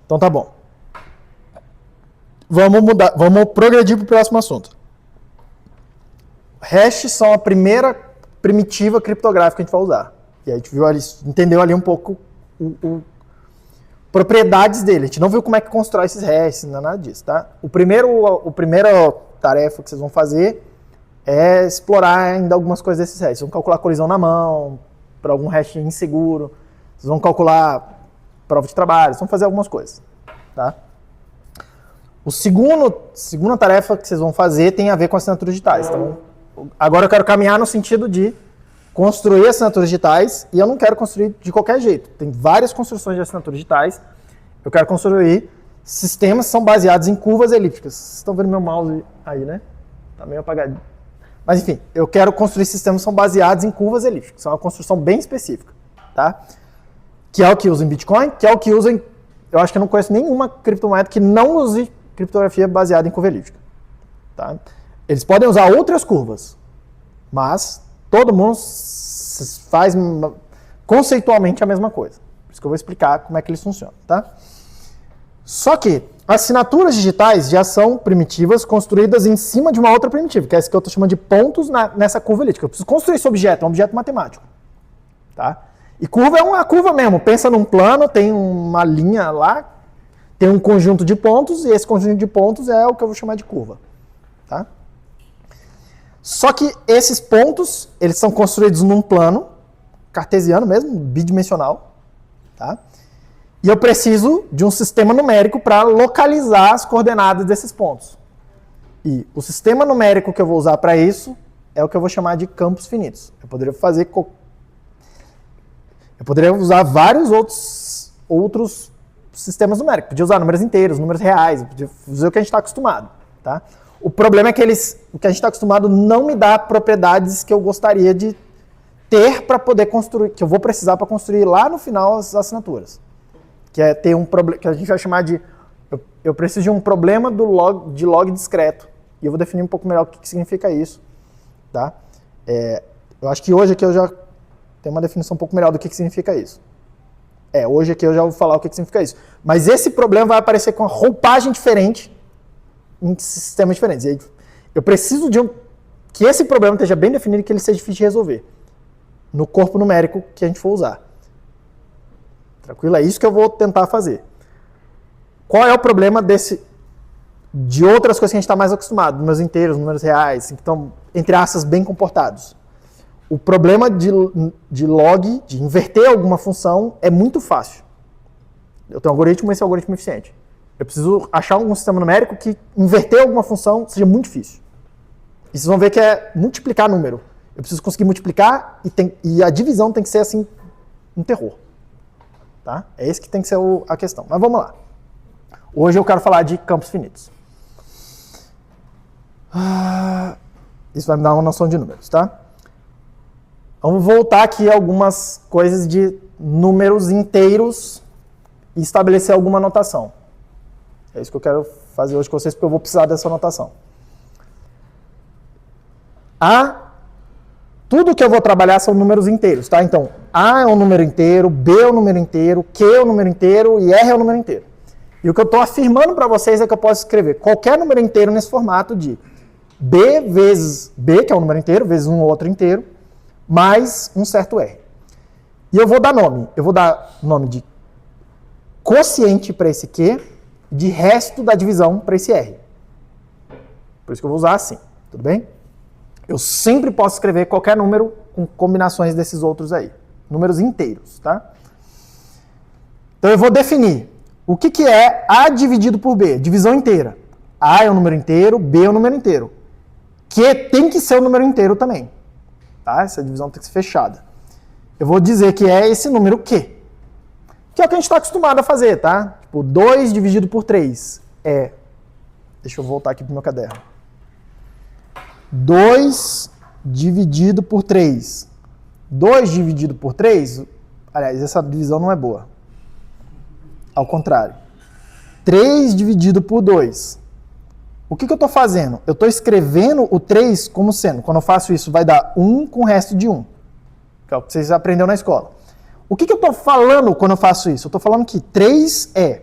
Então tá bom. Vamos progredir para o próximo assunto. Hashes são a primeira primitiva criptográfica que a gente vai usar. E a gente viu ali, entendeu ali um pouco propriedades dele. A gente não viu como é que constrói esses hashes, não é nada disso, tá? A primeira tarefa que vocês vão fazer é explorar ainda algumas coisas desses hashes. Vocês vão calcular colisão na mão, para algum hash inseguro. Vocês vão calcular prova de trabalho, vocês vão fazer algumas coisas, tá? Segunda tarefa que vocês vão fazer tem a ver com assinaturas digitais. Então, agora eu quero caminhar no sentido de construir assinaturas digitais, e eu não quero construir de qualquer jeito. Tem várias construções de assinaturas digitais. Eu quero construir sistemas que são baseados em curvas elípticas. Vocês estão vendo meu mouse aí, né? Tá meio apagadinho. Mas enfim, eu quero construir sistemas que são baseados em curvas elípticas. Isso é uma construção bem específica, tá? Que é o que usa em Bitcoin, que é o que usa em... Eu acho que eu não conheço nenhuma criptomoeda que não use criptografia baseada em curva elíptica, tá? Eles podem usar outras curvas, mas todo mundo faz conceitualmente a mesma coisa. Por isso que eu vou explicar como é que eles funcionam, tá? Só que assinaturas digitais já são primitivas construídas em cima de uma outra primitiva, que é essa que eu estou chamando de pontos nessa curva elíptica. Eu preciso construir esse objeto, é um objeto matemático, tá? E curva é uma curva mesmo. Pensa num plano, tem uma linha lá, tem um conjunto de pontos, e esse conjunto de pontos é o que eu vou chamar de curva, tá? Só que esses pontos, eles são construídos num plano cartesiano mesmo, bidimensional, tá? E eu preciso de um sistema numérico para localizar as coordenadas desses pontos. E o sistema numérico que eu vou usar para isso é o que eu vou chamar de campos finitos. Eu poderia usar vários outros sistemas numéricos. Podia usar números inteiros, números reais, podia fazer o que a gente está acostumado, tá? O problema é que o que a gente está acostumado não me dá propriedades que eu gostaria de ter para poder construir, que eu vou precisar para construir lá no final as assinaturas. Que é ter um problema, que a gente vai chamar de... Eu preciso de um problema de log discreto. E eu vou definir um pouco melhor o que significa isso, tá? Eu acho que hoje aqui eu já tenho uma definição um pouco melhor do que significa isso. Hoje aqui eu já vou falar o que significa isso. Mas esse problema vai aparecer com uma roupagem diferente em sistemas diferentes. E aí, eu preciso que esse problema esteja bem definido e que ele seja difícil de resolver no corpo numérico que a gente for usar. Tranquilo? É isso que eu vou tentar fazer. Qual é o problema de outras coisas que a gente está mais acostumado? Números inteiros, números reais, que estão, entre aspas, bem comportados. O problema de log, de inverter alguma função, é muito fácil. Eu tenho um algoritmo, esse é um algoritmo eficiente. Eu preciso achar um sistema numérico que inverter alguma função seja muito difícil. E vocês vão ver que é multiplicar número. Eu preciso conseguir multiplicar e a divisão tem que ser assim, um terror. Tá? É esse que tem que ser a questão. Mas vamos lá. Hoje eu quero falar de campos finitos. Isso vai me dar uma noção de números, tá? Vamos voltar aqui a algumas coisas de números inteiros e estabelecer alguma notação. É isso que eu quero fazer hoje com vocês, porque eu vou precisar dessa notação. Tudo que eu vou trabalhar são números inteiros, tá? Então, A é um número inteiro, B é um número inteiro, Q é um número inteiro e R é um número inteiro. E o que eu estou afirmando para vocês é que eu posso escrever qualquer número inteiro nesse formato de B vezes B, que é um número inteiro, vezes um outro inteiro, mais um certo R. E eu vou dar nome. Eu vou dar nome de quociente para esse Q, de resto da divisão para esse R. Por isso que eu vou usar assim, tudo bem? Eu sempre posso escrever qualquer número com combinações desses outros aí. Números inteiros, tá? Então eu vou definir o que é A dividido por B, divisão inteira. A é um número inteiro, B é um número inteiro. Q tem que ser um número inteiro também. Tá? Essa divisão tem que ser fechada. Eu vou dizer que é esse número Q. Que é o que a gente está acostumado a fazer, tá? Tipo, 2 dividido por 3 é... Deixa eu voltar aqui para o meu caderno. 2 dividido por 3. 2 dividido por 3... Aliás, essa divisão não é boa. Ao contrário. 3 dividido por 2. O que eu estou fazendo? Eu estou escrevendo o 3 como sendo, quando eu faço isso, vai dar 1 com o resto de 1. Que é o que vocês aprenderam na escola. O que eu estou falando quando eu faço isso? Eu estou falando que 3 é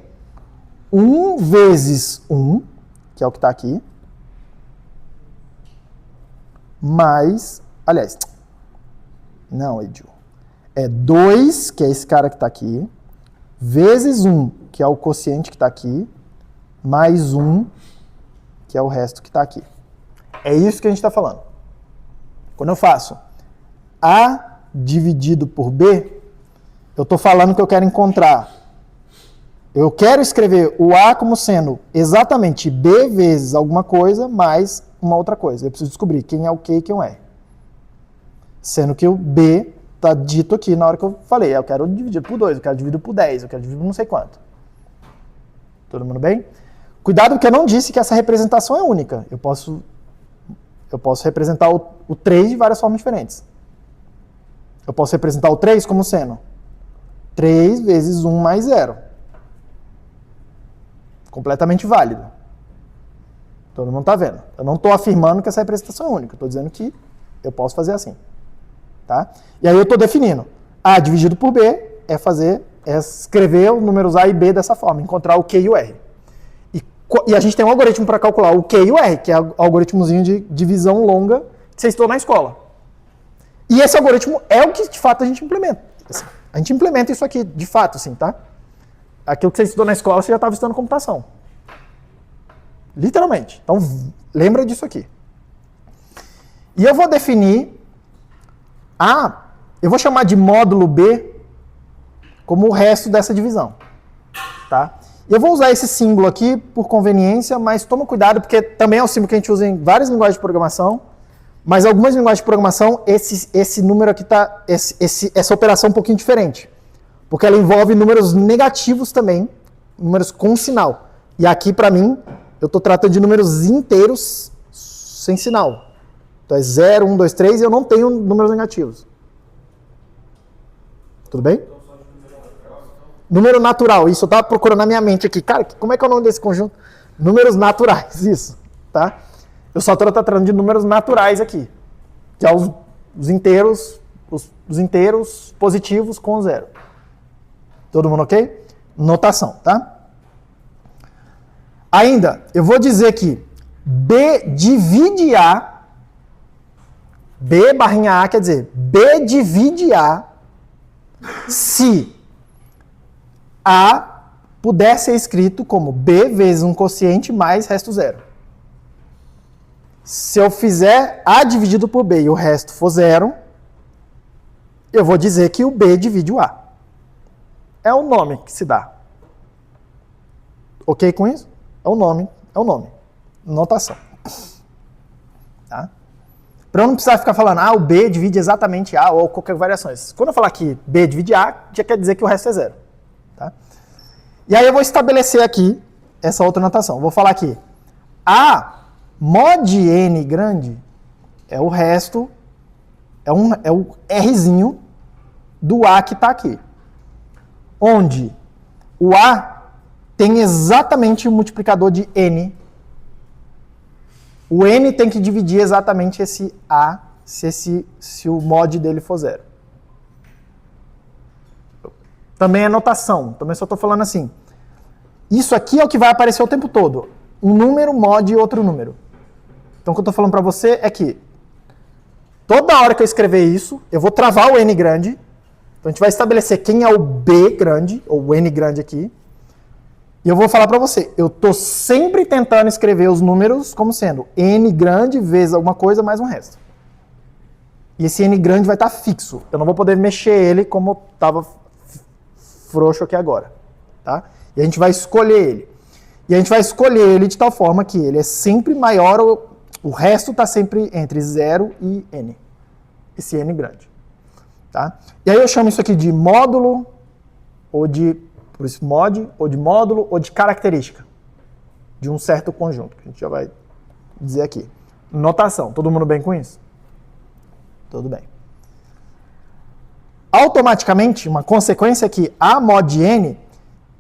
1 vezes 1, que é o que está aqui, mais, aliás, não, Edil, é 2, que é esse cara que está aqui, vezes 1, que é o quociente que está aqui, mais 1, que é o resto que está aqui. É isso que a gente está falando. Quando eu faço A dividido por B, eu estou falando que eu quero encontrar. Eu quero escrever o A como sendo exatamente B vezes alguma coisa mais uma outra coisa. Eu preciso descobrir quem é o Q e quem é o R. Sendo que o B está dito aqui na hora que eu falei. Eu quero dividir por 2, eu quero dividir por 10, eu quero dividir por não sei quanto. Todo mundo bem? Cuidado que eu não disse que essa representação é única. Eu posso representar o 3 de várias formas diferentes. Eu posso representar o 3 como sendo 3 vezes 1 mais 0. Completamente válido. Todo mundo está vendo. Eu não estou afirmando que essa representação é única. Estou dizendo que eu posso fazer assim. Tá? E aí eu estou definindo. A dividido por B é escrever os números A e B dessa forma. Encontrar o Q e o R. E a gente tem um algoritmo para calcular o Q e o R, que é o algoritmozinho de divisão longa que vocês estão na escola. E esse algoritmo é o que, de fato, a gente implementa. Assim, a gente implementa isso aqui, de fato, assim, tá? Aquilo que você estudou na escola, você já estava estudando computação. Literalmente. Então, lembra disso aqui. E eu vou definir eu vou chamar de módulo B como o resto dessa divisão. Tá? Eu vou usar esse símbolo aqui por conveniência, mas toma cuidado, porque também é um símbolo que a gente usa em várias linguagens de programação, mas algumas linguagens de programação, esse número aqui está, essa operação é um pouquinho diferente, porque ela envolve números negativos também, números com sinal. E aqui, para mim, eu estou tratando de números inteiros sem sinal. Então é 0, 1, 2, 3 e eu não tenho números negativos. Tudo bem? Número natural, isso eu estava procurando na minha mente aqui. Cara, como é que é o nome desse conjunto? Números naturais, isso. Tá? Eu só estou tratando de números naturais aqui. Que é os inteiros, os inteiros positivos com 0. Todo mundo ok? Notação, tá? Ainda, eu vou dizer que B divide A, B barrinha A quer dizer B divide A se A puder ser escrito como B vezes um quociente mais resto 0. Se eu fizer A dividido por B e o resto for 0, eu vou dizer que o B divide o A. É o nome que se dá. Ok com isso? É o nome. Notação. Tá? Para eu não precisar ficar falando, o B divide exatamente A ou qualquer variação. Quando eu falar que B divide A, já quer dizer que o resto é 0. Tá? E aí eu vou estabelecer aqui essa outra notação. Vou falar aqui, A mod N grande é o resto, é o Rzinho do A que está aqui. Onde o A tem exatamente o multiplicador de N. O N tem que dividir exatamente esse A se o mod dele for 0. Também é notação. Também só estou falando assim. Isso aqui é o que vai aparecer o tempo todo. Um número mod e outro número. Então o que eu estou falando para você é que toda hora que eu escrever isso, eu vou travar o N grande. Então a gente vai estabelecer quem é o B grande, ou o N grande aqui. E eu vou falar para você, eu estou sempre tentando escrever os números como sendo N grande vezes alguma coisa mais um resto. E esse N grande vai estar fixo. Eu não vou poder mexer ele como estava frouxo aqui agora. Tá? E a gente vai escolher ele. E a gente vai escolher ele de tal forma que ele é sempre maior, o resto está sempre entre 0 e N. Esse N grande. Tá? E aí eu chamo isso aqui de módulo, ou de, por isso mod, ou de módulo, ou de característica de um certo conjunto, que a gente já vai dizer aqui. Notação, todo mundo bem com isso? Tudo bem. Automaticamente, uma consequência é que A mod N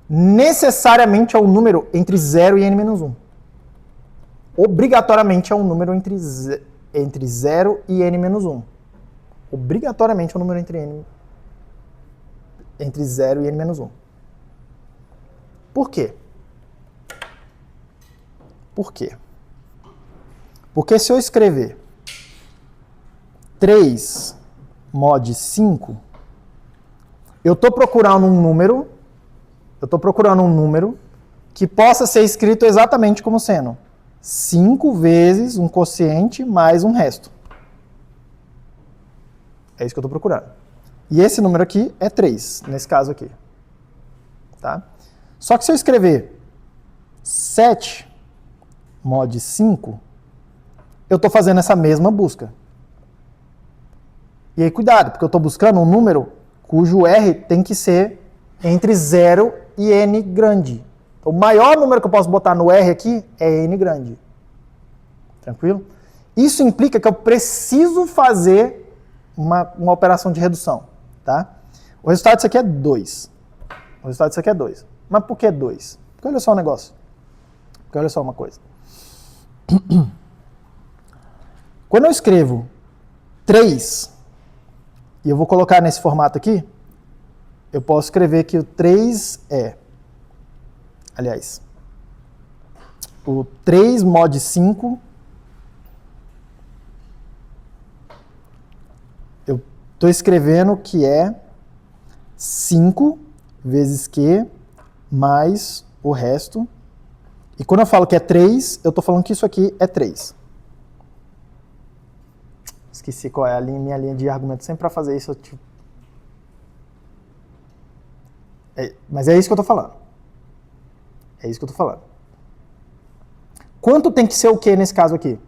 necessariamente é um número entre 0 e N-1. Obrigatoriamente é um número entre 0 e N-1. Obrigatoriamente é um número entre 0 e N-1. Por quê? Por quê? Porque se eu escrever 3 mod 5, eu estou procurando um número que possa ser escrito exatamente como sendo 5 vezes um quociente mais um resto. É isso que eu estou procurando. E esse número aqui é 3, nesse caso aqui. Tá? Só que se eu escrever 7 mod 5, eu estou fazendo essa mesma busca. E aí, cuidado, porque eu estou buscando um número cujo R tem que ser entre 0 e N grande. Então, o maior número que eu posso botar no R aqui é N grande. Tranquilo? Isso implica que eu preciso fazer uma operação de redução. Tá? O resultado disso aqui é 2. O resultado disso aqui é 2. Mas por que 2? Porque olha só o negócio. Porque olha só uma coisa. Quando eu escrevo 3, e eu vou colocar nesse formato aqui, eu posso escrever que o 3 é... Aliás, o 3 mod 5... Eu estou escrevendo que é 5 vezes Q mais o resto. E quando eu falo que é 3, eu estou falando que isso aqui é 3. Esqueci qual é a minha linha de argumento. Sempre para fazer isso, mas é isso que eu estou falando. É isso que eu estou falando. Quanto tem que ser o Q nesse caso aqui?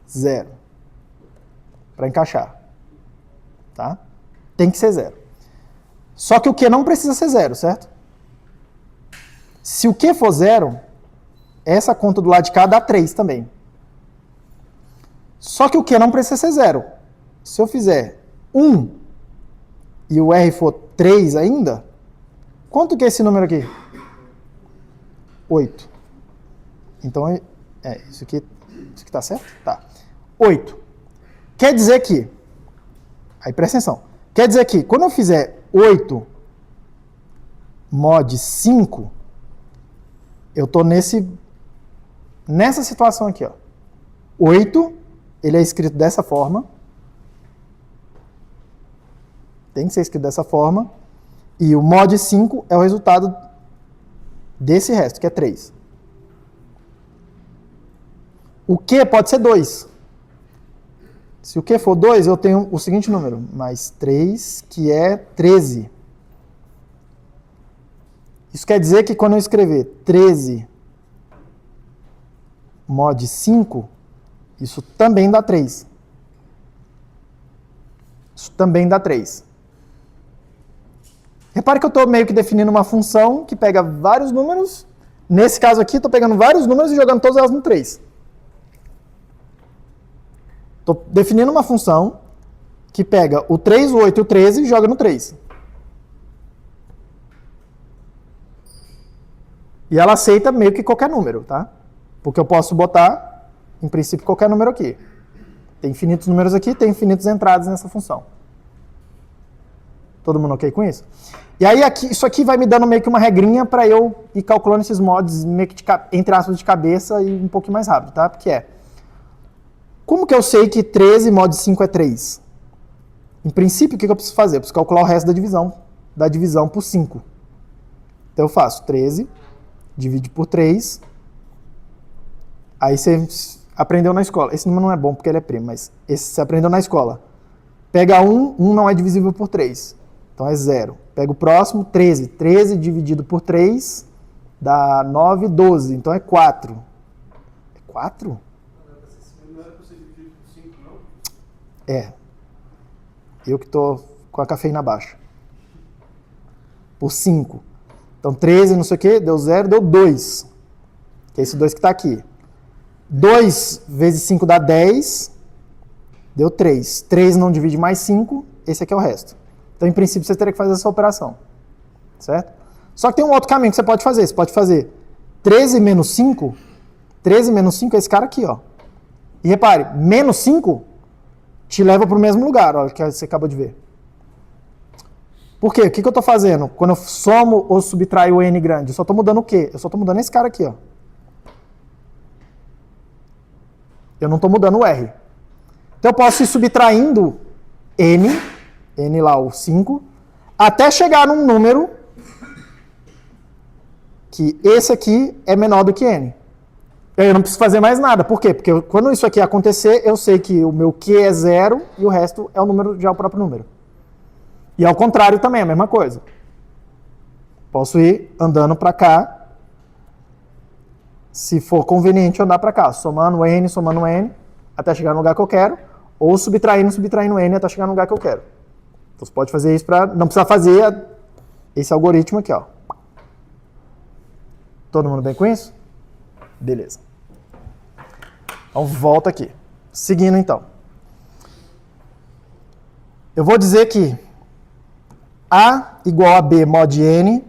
0. Para encaixar. Tá? Tem que ser 0. Só que o Q não precisa ser 0, certo? Se o Q for 0, essa conta do lado de cá dá 3 também. Só que o Q não precisa ser 0. Se eu fizer 1 e o R for 3 ainda, quanto que é esse número aqui? 8. Então, isso aqui tá certo? Tá. 8. Quer dizer que, aí presta atenção, quer dizer que quando eu fizer 8 mod 5, eu estou nessa situação aqui. Ó. 8, ele é escrito dessa forma. Tem que ser escrito dessa forma. E o mod 5 é o resultado desse resto, que é 3. O Q pode ser 2. Se o Q for 2, eu tenho o seguinte número, mais 3, que é 13. Isso quer dizer que quando eu escrever 13 mod 5, isso também dá 3. Isso também dá 3. Repare que eu estou meio que definindo uma função que pega vários números. Nesse caso aqui, estou pegando vários números e jogando todas elas no 3. Estou definindo uma função que pega o 3, o 8 e o 13 e joga no 3. E ela aceita meio que qualquer número, tá? Porque eu posso botar, em princípio, qualquer número aqui. Tem infinitos números aqui, tem infinitas entradas nessa função. Todo mundo ok com isso? E aí, isso aqui vai me dando meio que uma regrinha para eu ir calculando esses mods meio que entre aspas de cabeça e um pouquinho mais rápido, tá? Porque como que eu sei que 13 mod 5 é 3? Em princípio, o que eu preciso fazer? Eu preciso calcular o resto da divisão por 5. Então eu faço 13, divide por 3. Aí você aprendeu na escola. Esse número não é bom porque ele é primo, mas esse você aprendeu na escola. Pega 1, 1 não é divisível por 3. Então é 0. Pega o próximo, 13. 13 dividido por 3 dá 9, 12. Então é 4. É 4? Não era para ser dividido por 5, não? É. Eu que estou com a cafeína baixa. Por 5. Então 13, não sei o que, deu 0, deu 2. Que é esse 2 que está aqui. 2 vezes 5 dá 10. Deu 3. 3 não divide mais 5. Esse aqui é o resto. Então, em princípio, você teria que fazer essa operação. Certo? Só que tem um outro caminho que você pode fazer. Você pode fazer 13 menos 5. 13 menos 5 é esse cara aqui, ó. E repare, menos 5 te leva para o mesmo lugar, ó, que você acabou de ver. Por quê? O que eu estou fazendo? Quando eu somo ou subtraio o n grande, eu só estou mudando o quê? Eu só estou mudando esse cara aqui, ó. Eu não estou mudando o R. Então eu posso ir subtraindo n lá o 5, até chegar num número que esse aqui é menor do que n. Eu não preciso fazer mais nada. Por quê? Porque quando isso aqui acontecer, eu sei que o meu Q é 0 e o resto é o número, já é o próprio número. E ao contrário também, a mesma coisa. Posso ir andando para cá, se for conveniente andar para cá, somando n, até chegar no lugar que eu quero, ou subtraindo n até chegar no lugar que eu quero. Então você pode fazer isso para não precisar fazer esse algoritmo aqui, ó. Todo mundo bem com isso? Beleza. Então volta aqui. Seguindo então. Eu vou dizer que A igual a B mod N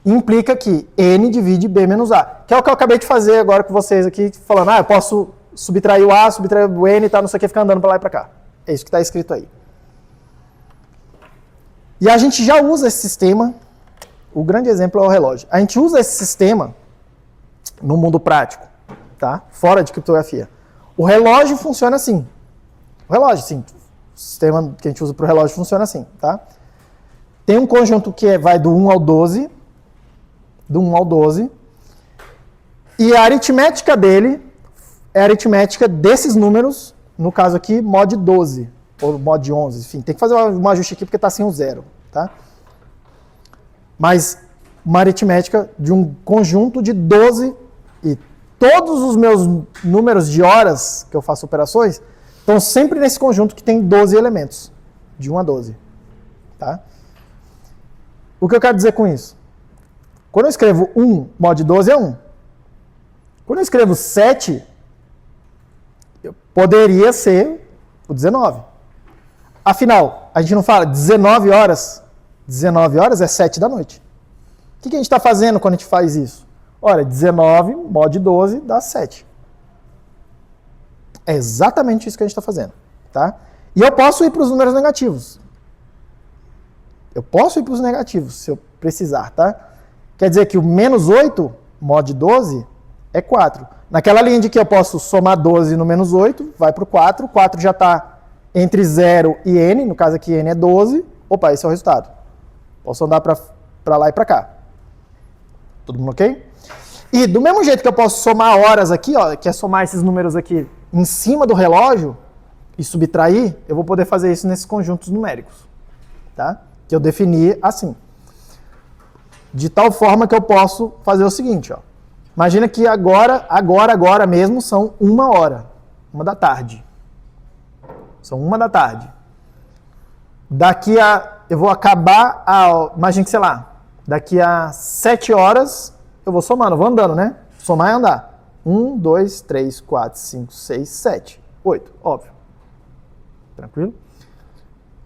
implica que N divide B menos A. Que é o que eu acabei de fazer agora com vocês aqui, falando, eu posso subtrair o A, subtrair o N e tal, não sei o que, ficar andando para lá e para cá. É isso que está escrito aí. E a gente já usa esse sistema, o grande exemplo é o relógio. A gente usa esse sistema no mundo prático, tá? Fora de criptografia. O relógio funciona assim. O relógio, sim. O sistema que a gente usa para o relógio funciona assim, tá? Tem um conjunto que vai do 1 ao 12, e a aritmética dele é a aritmética desses números, no caso aqui, mod 12, ou mod 11, enfim, tem que fazer um ajuste aqui porque está sem o 0, tá? Mas uma aritmética de um conjunto de 12, e todos os meus números de horas que eu faço operações estão sempre nesse conjunto que tem 12 elementos, de 1 a 12, tá? O que eu quero dizer com isso? Quando eu escrevo 1 mod 12 é 1. Quando eu escrevo 7, poderia ser o 19. Afinal, a gente não fala 19 horas? 19 horas é 7 da noite. O que a gente está fazendo quando a gente faz isso? Olha, 19 mod 12 dá 7. É exatamente isso que a gente está fazendo. Tá? E eu posso ir para os números negativos. Eu posso ir para os negativos, se eu precisar, tá? Quer dizer que o menos 8, mod 12, é 4. Naquela linha de que eu posso somar 12 no menos 8, vai para o 4. O 4 já está entre 0 e n, no caso aqui n é 12. Opa, esse é o resultado. Posso andar para lá e para cá. Todo mundo ok? E do mesmo jeito que eu posso somar horas aqui, ó, que é somar esses números aqui em cima do relógio e subtrair, eu vou poder fazer isso nesses conjuntos numéricos. Tá? Que eu defini assim. De tal forma que eu posso fazer o seguinte, ó. Imagina que agora mesmo são 1 hora, 1 da tarde. São 1 da tarde. Daqui a, eu vou acabar, imagina que, sei lá, daqui a 7 horas, eu vou somando, vou andando, né? Somar e andar. 1, 2, 3, 4, 5, 6, 7, 8, óbvio. Tranquilo?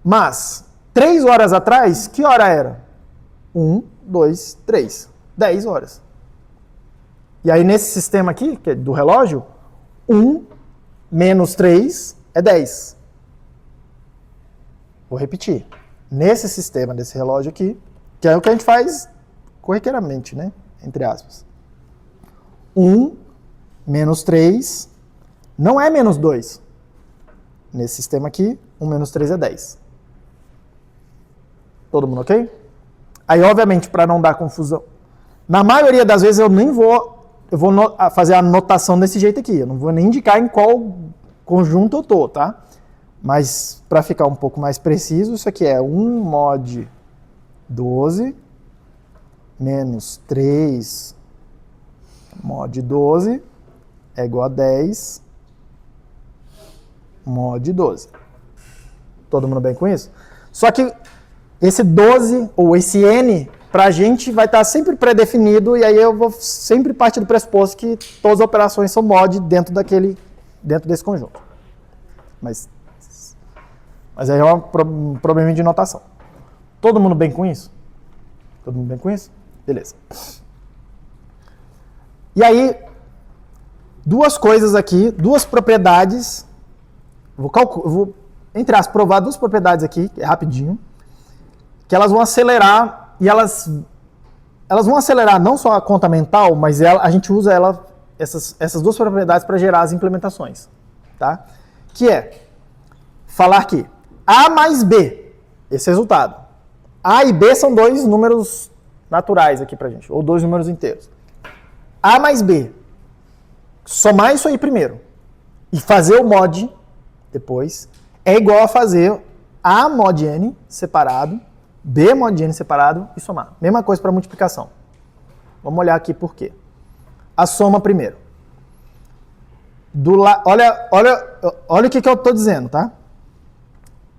Mas, 3 horas atrás, que hora era? 1, 2, 3. 10 horas. E aí, nesse sistema aqui, que é do relógio, 1 menos 3 é 10. Vou repetir. Nesse sistema desse relógio aqui, que é o que a gente faz corriqueiramente, né? Entre aspas. 1 menos 3 não é menos 2. Nesse sistema aqui, 1 menos 3 é 10. Todo mundo ok? Aí, obviamente, para não dar confusão, na maioria das vezes eu nem vou, fazer a anotação desse jeito aqui. Eu não vou nem indicar em qual conjunto eu tô, tá? Mas, para ficar um pouco mais preciso, isso aqui é 1 mod 12 menos 3 mod 12 é igual a 10 mod 12. Todo mundo bem com isso? Só que esse 12, ou esse n, pra gente vai estar sempre pré-definido, e aí eu vou sempre partir do pressuposto que todas as operações são mod dentro desse conjunto. Mas aí é um problema de notação. Todo mundo bem com isso? Todo mundo bem com isso? Beleza. E aí, duas coisas aqui, duas propriedades. Vou entre aspas, provar duas propriedades aqui, que é rapidinho, que elas vão acelerar, e elas vão acelerar não só a conta mental, mas a gente usa essas duas propriedades para gerar as implementações, tá? Que é falar que A mais B, esse resultado. A e B são dois números naturais aqui pra gente, ou dois números inteiros. A mais B, somar isso aí primeiro e fazer o mod depois, é igual a fazer A mod N separado, B mod N separado e somar. Mesma coisa para multiplicação. Vamos olhar aqui por quê. A soma primeiro. Olha o que eu estou dizendo, tá?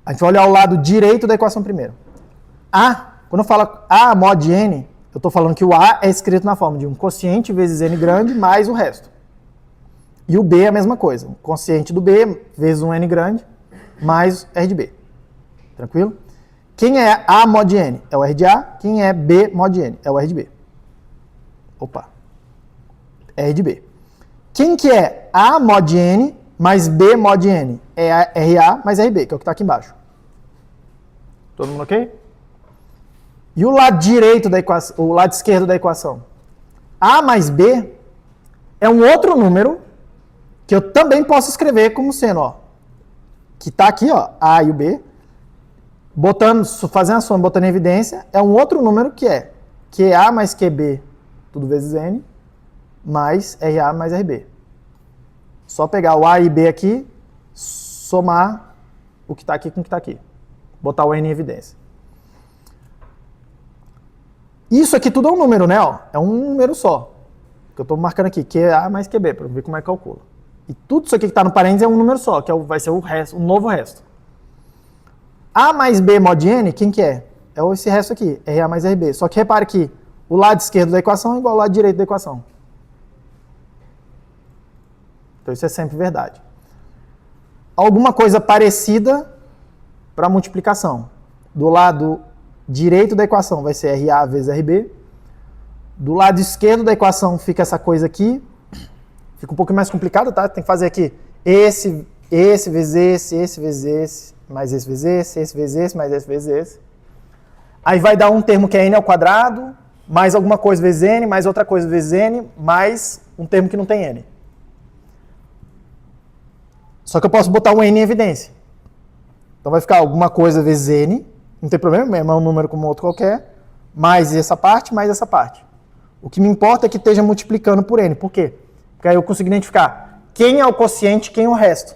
A gente vai olhar o lado direito da equação primeiro. Quando eu falo A mod N, eu estou falando que o A é escrito na forma de um quociente vezes N grande mais o resto. E o B é a mesma coisa. Um quociente do B vezes um N grande mais R de B. Tranquilo? Quem é A mod N? É o R de A. Quem é B mod N? É o R de B. Opa. R de B. Quem que é A mod N mais B mod N? É RA mais RB, que é o que está aqui embaixo. Todo mundo ok? E o lado direito da equação, o lado esquerdo da equação? A mais B é um outro número que eu também posso escrever como sendo, ó, que está aqui, ó, A e o B, fazendo a soma, botando em evidência, é um outro número que é QA mais QB, tudo vezes N, mais RA mais RB. Só pegar o A e B aqui, somar o que está aqui com o que está aqui. Botar o N em evidência. Isso aqui tudo é um número, né? Ó, é um número só. Que eu estou marcando aqui, QA mais QB, para ver como é que calcula. E tudo isso aqui que está no parênteses é um número só, que vai ser o resto, um novo resto. A mais B mod N, quem que é? É esse resto aqui, RA mais RB. Só que repare que o lado esquerdo da equação é igual ao lado direito da equação. Então isso é sempre verdade. Alguma coisa parecida para multiplicação. Do lado direito da equação vai ser RA vezes RB. Do lado esquerdo da equação fica essa coisa aqui. Fica um pouco mais complicado, tá? Tem que fazer aqui esse vezes esse vezes esse, mais esse vezes esse vezes esse, mais esse vezes esse. Aí vai dar um termo que é n ao quadrado, mais alguma coisa vezes n, mais outra coisa vezes n, mais um termo que não tem n. Só que eu posso botar um n em evidência. Então vai ficar alguma coisa vezes n, não tem problema, é um número como outro qualquer, mais essa parte, mais essa parte. O que me importa é que esteja multiplicando por n. Por quê? Porque aí eu consigo identificar quem é o quociente e quem é o resto.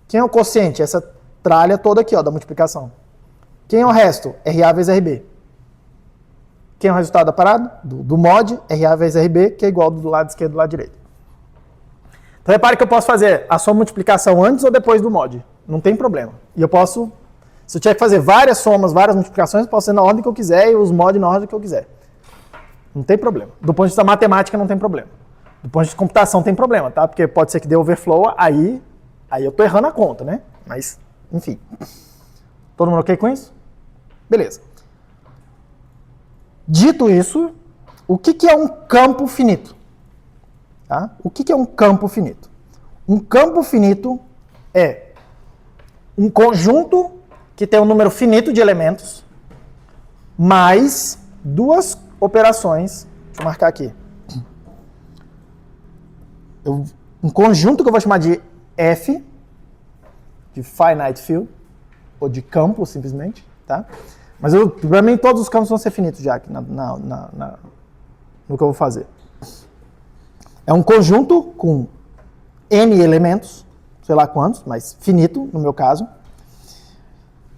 Quem é o quociente? Essa tralha toda aqui, ó, da multiplicação. Quem é o resto? RA vezes RB. Quem é o resultado da parada? Do mod, RA vezes RB, que é igual do lado esquerdo e do lado direito. Então repare que eu posso fazer a sua multiplicação antes ou depois do mod. Não tem problema. E eu posso, se eu tiver que fazer várias somas, várias multiplicações, eu posso fazer na ordem que eu quiser e os mods na ordem que eu quiser. Não tem problema. Do ponto de vista matemática, não tem problema. Do ponto de vista de computação, tem problema, tá? Porque pode ser que dê overflow, aí eu tô errando a conta, né? Mas, enfim. Todo mundo ok com isso? Beleza. Dito isso, o que é um campo finito? Tá? O que é um campo finito? Um campo finito é um conjunto que tem um número finito de elementos, mais duas operações. Deixa eu marcar aqui. Um conjunto que eu vou chamar de F, de finite field, ou de campo, simplesmente, tá? Mas para mim todos os campos vão ser finitos já aqui no que eu vou fazer. É um conjunto com N elementos, sei lá quantos, mas finito, no meu caso.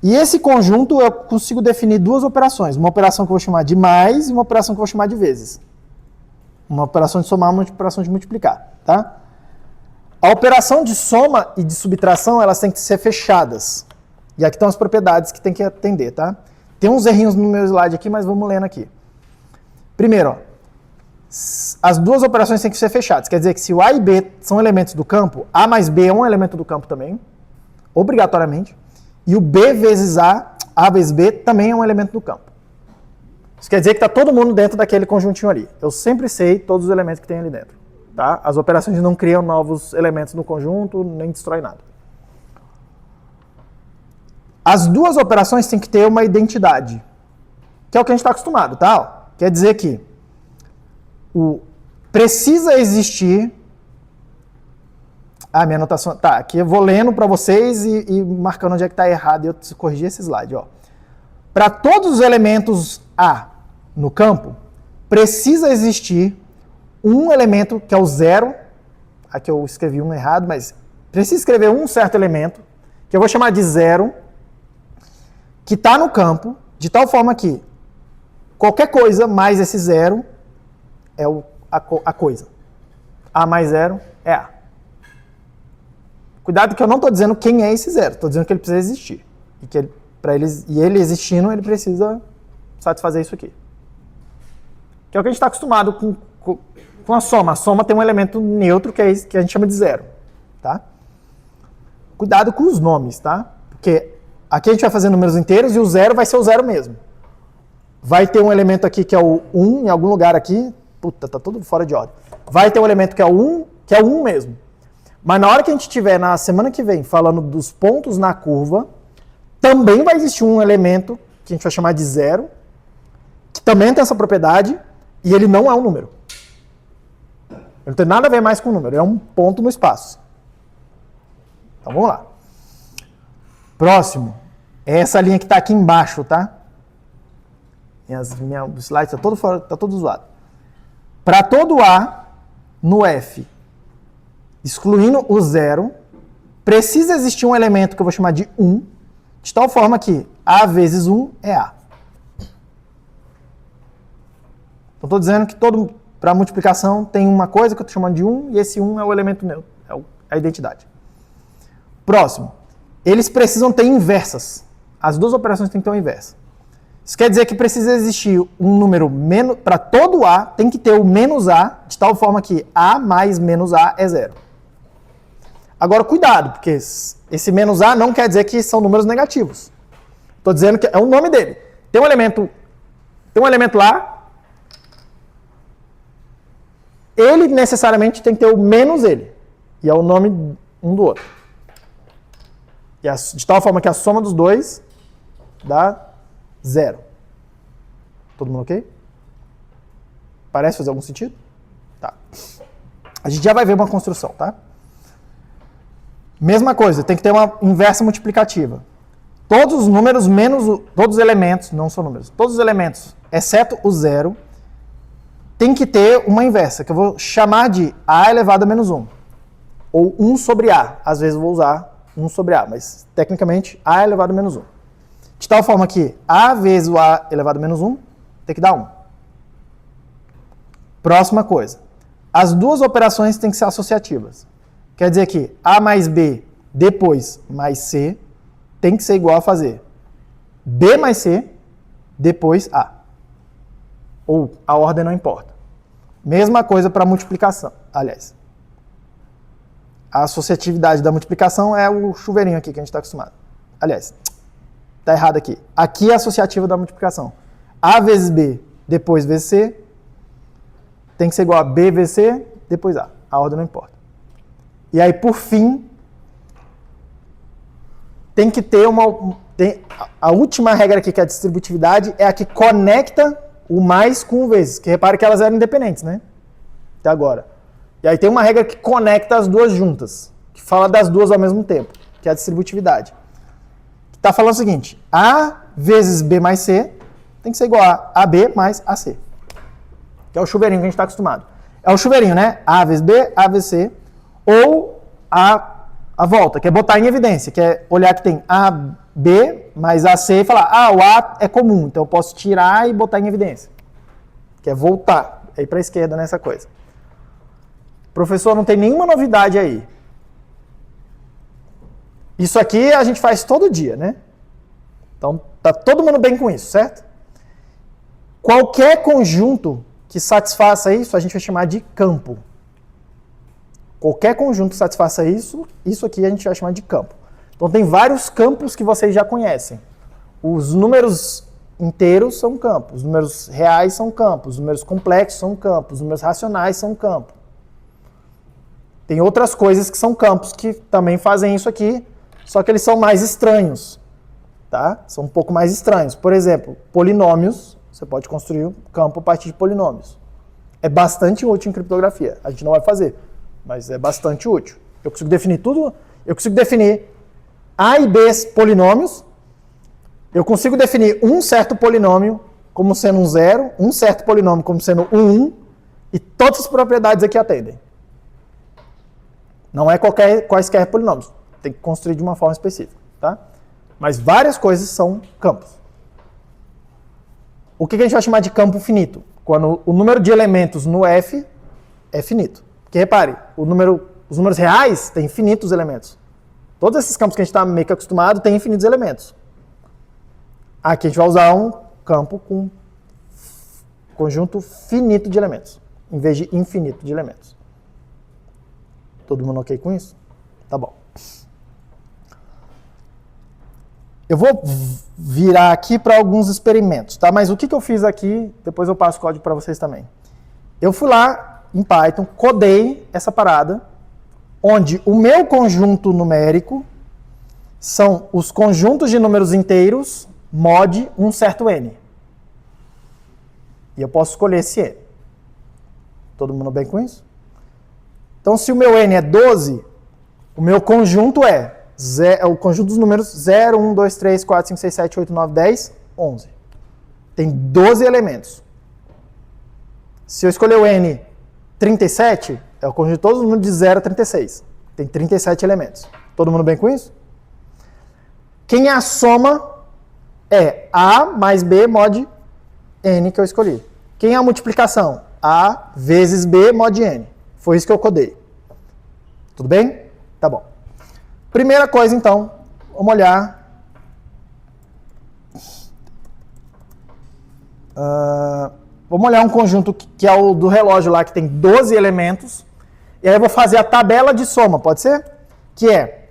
E esse conjunto eu consigo definir duas operações. Uma operação que eu vou chamar de mais e uma operação que eu vou chamar de vezes. Uma operação de somar, uma operação de multiplicar, tá? A operação de soma e de subtração, elas têm que ser fechadas. E aqui estão as propriedades que tem que atender, tá? Tem uns errinhos no meu slide aqui, mas vamos lendo aqui. Primeiro, ó, as duas operações têm que ser fechadas. Quer dizer que se o A e B são elementos do campo, A mais B é um elemento do campo também, obrigatoriamente. E o B vezes A vezes B, também é um elemento do campo. Isso quer dizer que está todo mundo dentro daquele conjuntinho ali. Eu sempre sei todos os elementos que tem ali dentro. Tá? As operações não criam novos elementos no conjunto, nem destrói nada. As duas operações têm que ter uma identidade, que é o que a gente está acostumado, tá? Quer dizer que precisa existir Ah, minha anotação... Tá, aqui eu vou lendo para vocês e marcando onde é que está errado e eu corrigir esse slide. Para todos os elementos A no campo, precisa existir um elemento que é o 0. Aqui eu escrevi um errado, mas precisa escrever um certo elemento, que eu vou chamar de 0, que está no campo, de tal forma que qualquer coisa mais esse 0 é a coisa. A mais 0 é A. Cuidado que eu não estou dizendo quem é esse 0, estou dizendo que ele precisa existir. E que ele existindo, ele precisa satisfazer isso aqui. Que é o que a gente está acostumado com a soma. A soma tem um elemento neutro que a gente chama de 0. Tá? Cuidado com os nomes, tá? Porque aqui a gente vai fazer números inteiros e o 0 vai ser o 0 mesmo. Vai ter um elemento aqui que é o 1, em algum lugar aqui. Puta, tá tudo fora de ordem. Vai ter um elemento que é o 1, que é o 1 mesmo. Mas na hora que a gente estiver, na semana que vem, falando dos pontos na curva, também vai existir um elemento que a gente vai chamar de 0, que também tem essa propriedade, e ele não é um número. Ele não tem nada a ver mais com o número, é um ponto no espaço. Então vamos lá. Próximo. É essa linha que está aqui embaixo, tá? Meu slide está todo fora, está todo zoado. Para todo A no F, excluindo o 0, precisa existir um elemento que eu vou chamar de 1, de tal forma que A vezes 1 é A. Então estou dizendo que para multiplicação tem uma coisa que eu estou chamando de 1, e esse 1 é o elemento neutro, é a identidade. Próximo. Eles precisam ter inversas. As duas operações têm que ter uma inversa. Isso quer dizer que precisa existir um número menos... Para todo A, tem que ter o menos A, de tal forma que A mais menos A é 0. Agora, cuidado, porque esse menos A não quer dizer que são números negativos. Estou dizendo que é o nome dele. Tem um elemento lá, ele necessariamente tem que ter o menos ele. E é o nome um do outro. De tal forma que a soma dos dois dá 0. Todo mundo ok? Parece fazer algum sentido? Tá. A gente já vai ver uma construção, tá? Mesma coisa, tem que ter uma inversa multiplicativa. Todos os números menos todos os elementos, não são números, todos os elementos, exceto o 0, tem que ter uma inversa, que eu vou chamar de A elevado a menos 1. Ou 1 sobre A. Às vezes eu vou usar 1 sobre A, mas tecnicamente A elevado a menos 1. De tal forma que A vezes o A elevado a menos 1 tem que dar 1. Próxima coisa. As duas operações têm que ser associativas. Quer dizer que A mais B depois mais C tem que ser igual a fazer B mais C depois A. Ou a ordem não importa. Mesma coisa para multiplicação. Aliás, a associatividade da multiplicação é o chuveirinho aqui que a gente está acostumado. Aliás, está errado aqui. Aqui é a associativa da multiplicação. A vezes B depois vezes C tem que ser igual a B vezes C depois A. A ordem não importa. E aí, por fim, tem que ter a última regra aqui, que é a distributividade, é a que conecta o mais com o vezes. Que repare que elas eram independentes, né? Até agora. E aí tem uma regra que conecta as duas juntas, que fala das duas ao mesmo tempo, que é a distributividade. Está falando o seguinte, A vezes B mais C tem que ser igual a AB mais AC. Que é o chuveirinho que a gente está acostumado. É o chuveirinho, né? A vezes B, A vezes C. Ou a volta, que é botar em evidência, que é olhar que tem AB mais AC e falar, o A é comum, então eu posso tirar e botar em evidência. Que é voltar, é ir para a esquerda nessa coisa. Professor, não tem nenhuma novidade aí. Isso aqui a gente faz todo dia, né? Então, tá todo mundo bem com isso, certo? Qualquer conjunto que satisfaça isso, a gente vai chamar de campo. Qualquer conjunto que satisfaça isso aqui a gente vai chamar de campo. Então, tem vários campos que vocês já conhecem. Os números inteiros são campos, os números reais são campos, os números complexos são campos, os números racionais são campos. Tem outras coisas que são campos que também fazem isso aqui, só que eles são mais estranhos, tá? São um pouco mais estranhos. Por exemplo, polinômios, você pode construir um campo a partir de polinômios. É bastante útil em criptografia. A gente não vai fazer, mas é bastante útil. Eu consigo definir tudo. Eu consigo definir A e B polinômios. Eu consigo definir um certo polinômio como sendo um zero, um certo polinômio como sendo um, e todas as propriedades aqui atendem. Não é quaisquer polinômios. Tem que construir de uma forma específica. Tá? Mas várias coisas são campos. O que a gente vai chamar de campo finito? Quando o número de elementos no F é finito. Porque repare, os números reais têm infinitos elementos. Todos esses campos que a gente está meio que acostumado têm infinitos elementos. Aqui a gente vai usar um campo com conjunto finito de elementos, em vez de infinito de elementos. Todo mundo ok com isso? Tá bom. Eu vou virar aqui para alguns experimentos, tá? Mas o que eu fiz aqui, depois eu passo o código para vocês também. Eu fui lá em Python, codei essa parada, onde o meu conjunto numérico são os conjuntos de números inteiros mod um certo n. E eu posso escolher esse n. Todo mundo bem com isso? Então, se o meu n é 12, o meu conjunto é o conjunto dos números 0, 1, 2, 3, 4, 5, 6, 7, 8, 9, 10, 11. Tem 12 elementos. Se eu escolher o n 37, é o conjunto de todos os números de 0 a 36. Tem 37 elementos. Todo mundo bem com isso? Quem é a soma é A mais B mod n que eu escolhi. Quem é a multiplicação? A vezes B mod n. Foi isso que eu codei. Tudo bem? Tá bom. Primeira coisa, então, vamos olhar. Vamos olhar um conjunto que é o do relógio lá, que tem 12 elementos. E aí eu vou fazer a tabela de soma, pode ser? Que é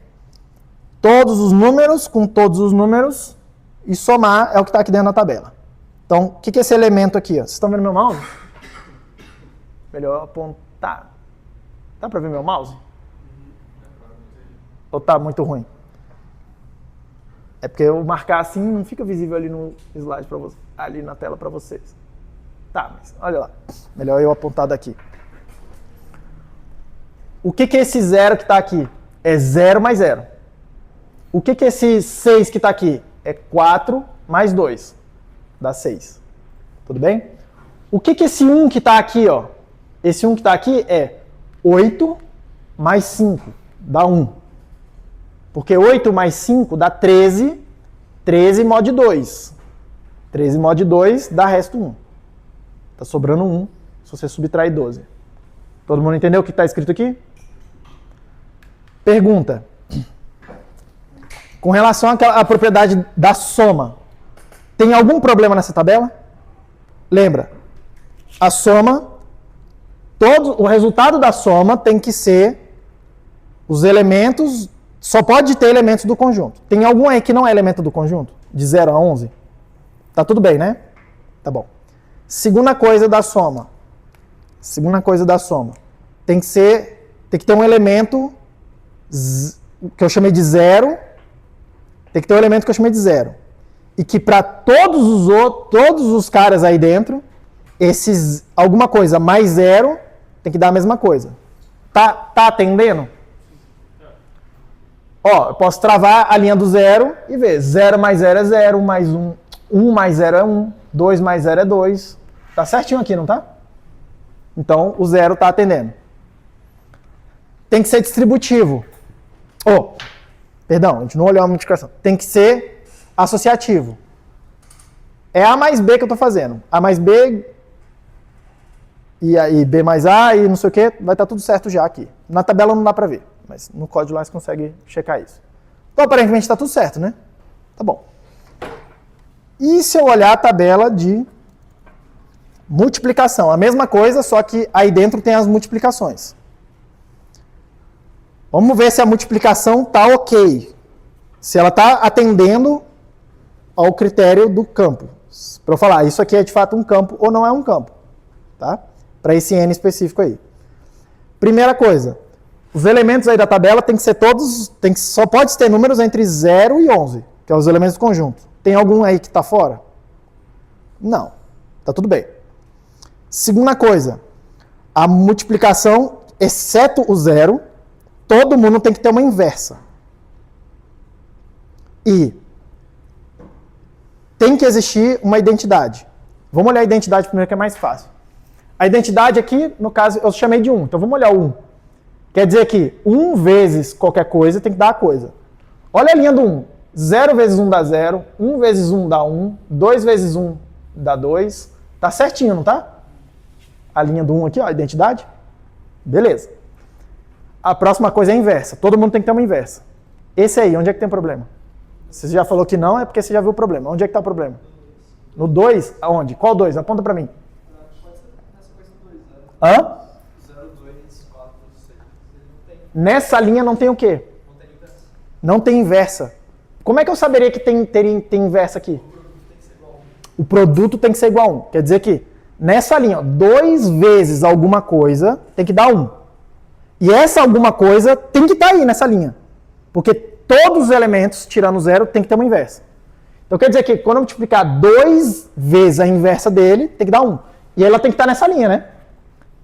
todos os números com todos os números e somar é o que está aqui dentro da tabela. Então, o que é esse elemento aqui? Ó? Vocês estão vendo meu mouse? Melhor apontar. Dá para ver meu mouse? Ou tá muito ruim? É porque eu marcar assim não fica visível ali no slide para vocês, ali na tela para vocês. Tá, mas olha lá. Melhor eu apontar daqui. O que é esse zero que está aqui? É 0 mais 0. O que é esse 6 que está aqui? É 4 mais 2. Dá 6. Tudo bem? O que é esse 1 que está aqui? Ó? Esse 1 que está aqui é 8 mais 5. Dá 1. Porque 8 mais 5 dá 13. 13 mod 2. 13 mod 2 dá resto 1. Está sobrando 1 se você subtrair 12. Todo mundo entendeu o que está escrito aqui? Pergunta. Com relação à propriedade da soma, tem algum problema nessa tabela? Lembra, a soma, o resultado da soma tem que ser os elementos, só pode ter elementos do conjunto. Tem algum aí que não é elemento do conjunto? De 0 a 11? Tá tudo bem, né? Tá bom. Segunda coisa da soma. Tem que ter um elemento que eu chamei de 0. Tem que ter um elemento que eu chamei de 0. E que para todos os caras aí dentro, alguma coisa mais 0 tem que dar a mesma coisa. Tá atendendo? Ó, eu posso travar a linha do 0 e ver. 0 mais 0 é 0, mais 1. 1 mais 0 é 1. 2 mais 0 é 2. Tá certinho aqui, não tá? Então, o 0 tá atendendo. Tem que ser distributivo. Perdão, a gente não olhou a multiplicação. Tem que ser associativo. É A mais B que eu estou fazendo. A mais B e aí B mais A e não sei o que, vai estar tudo certo já aqui. Na tabela não dá para ver, mas no código lá você consegue checar isso. Então, aparentemente está tudo certo, né? Tá bom. E se eu olhar a tabela de multiplicação? A mesma coisa, só que aí dentro tem as multiplicações. Vamos ver se a multiplicação está ok. Se ela está atendendo ao critério do campo. Para eu falar, isso aqui é de fato um campo ou não é um campo. Tá? Para esse n específico aí. Primeira coisa, os elementos aí da tabela tem que ser todos, só pode ter números entre 0 e 11, que são os elementos do conjunto. Tem algum aí que está fora? Não. Tá tudo bem. Segunda coisa, a multiplicação, exceto o 0, todo mundo tem que ter uma inversa. E tem que existir uma identidade. Vamos olhar a identidade primeiro, que é mais fácil. A identidade aqui, no caso, eu chamei de 1. Então vamos olhar o 1. Quer dizer que 1 vezes qualquer coisa tem que dar a coisa. Olha a linha do 1. 0 vezes 1 dá 0. 1 vezes 1 dá 1. 2 vezes 1 dá 2. Tá certinho, não tá? A linha do 1 aqui, ó, a identidade. Beleza. A próxima coisa é a inversa. Todo mundo tem que ter uma inversa. Esse aí, onde é que tem problema? Você já falou que não, é porque você já viu o problema. Onde é que está o problema? No 2? Aonde? Qual 2? Aponta para mim. Hã? 0, 2, 4, 6. Nessa linha não tem o quê? Não tem inversa. Não tem inversa. Como é que eu saberia que tem inversa aqui? O produto tem que ser igual a 1. Quer dizer que nessa linha, 2 vezes alguma coisa tem que dar 1. E essa alguma coisa tem que estar aí nessa linha. Porque todos os elementos, tirando 0, tem que ter uma inversa. Então quer dizer que quando eu multiplicar 2 vezes a inversa dele, tem que dar 1. E ela tem que estar nessa linha, né?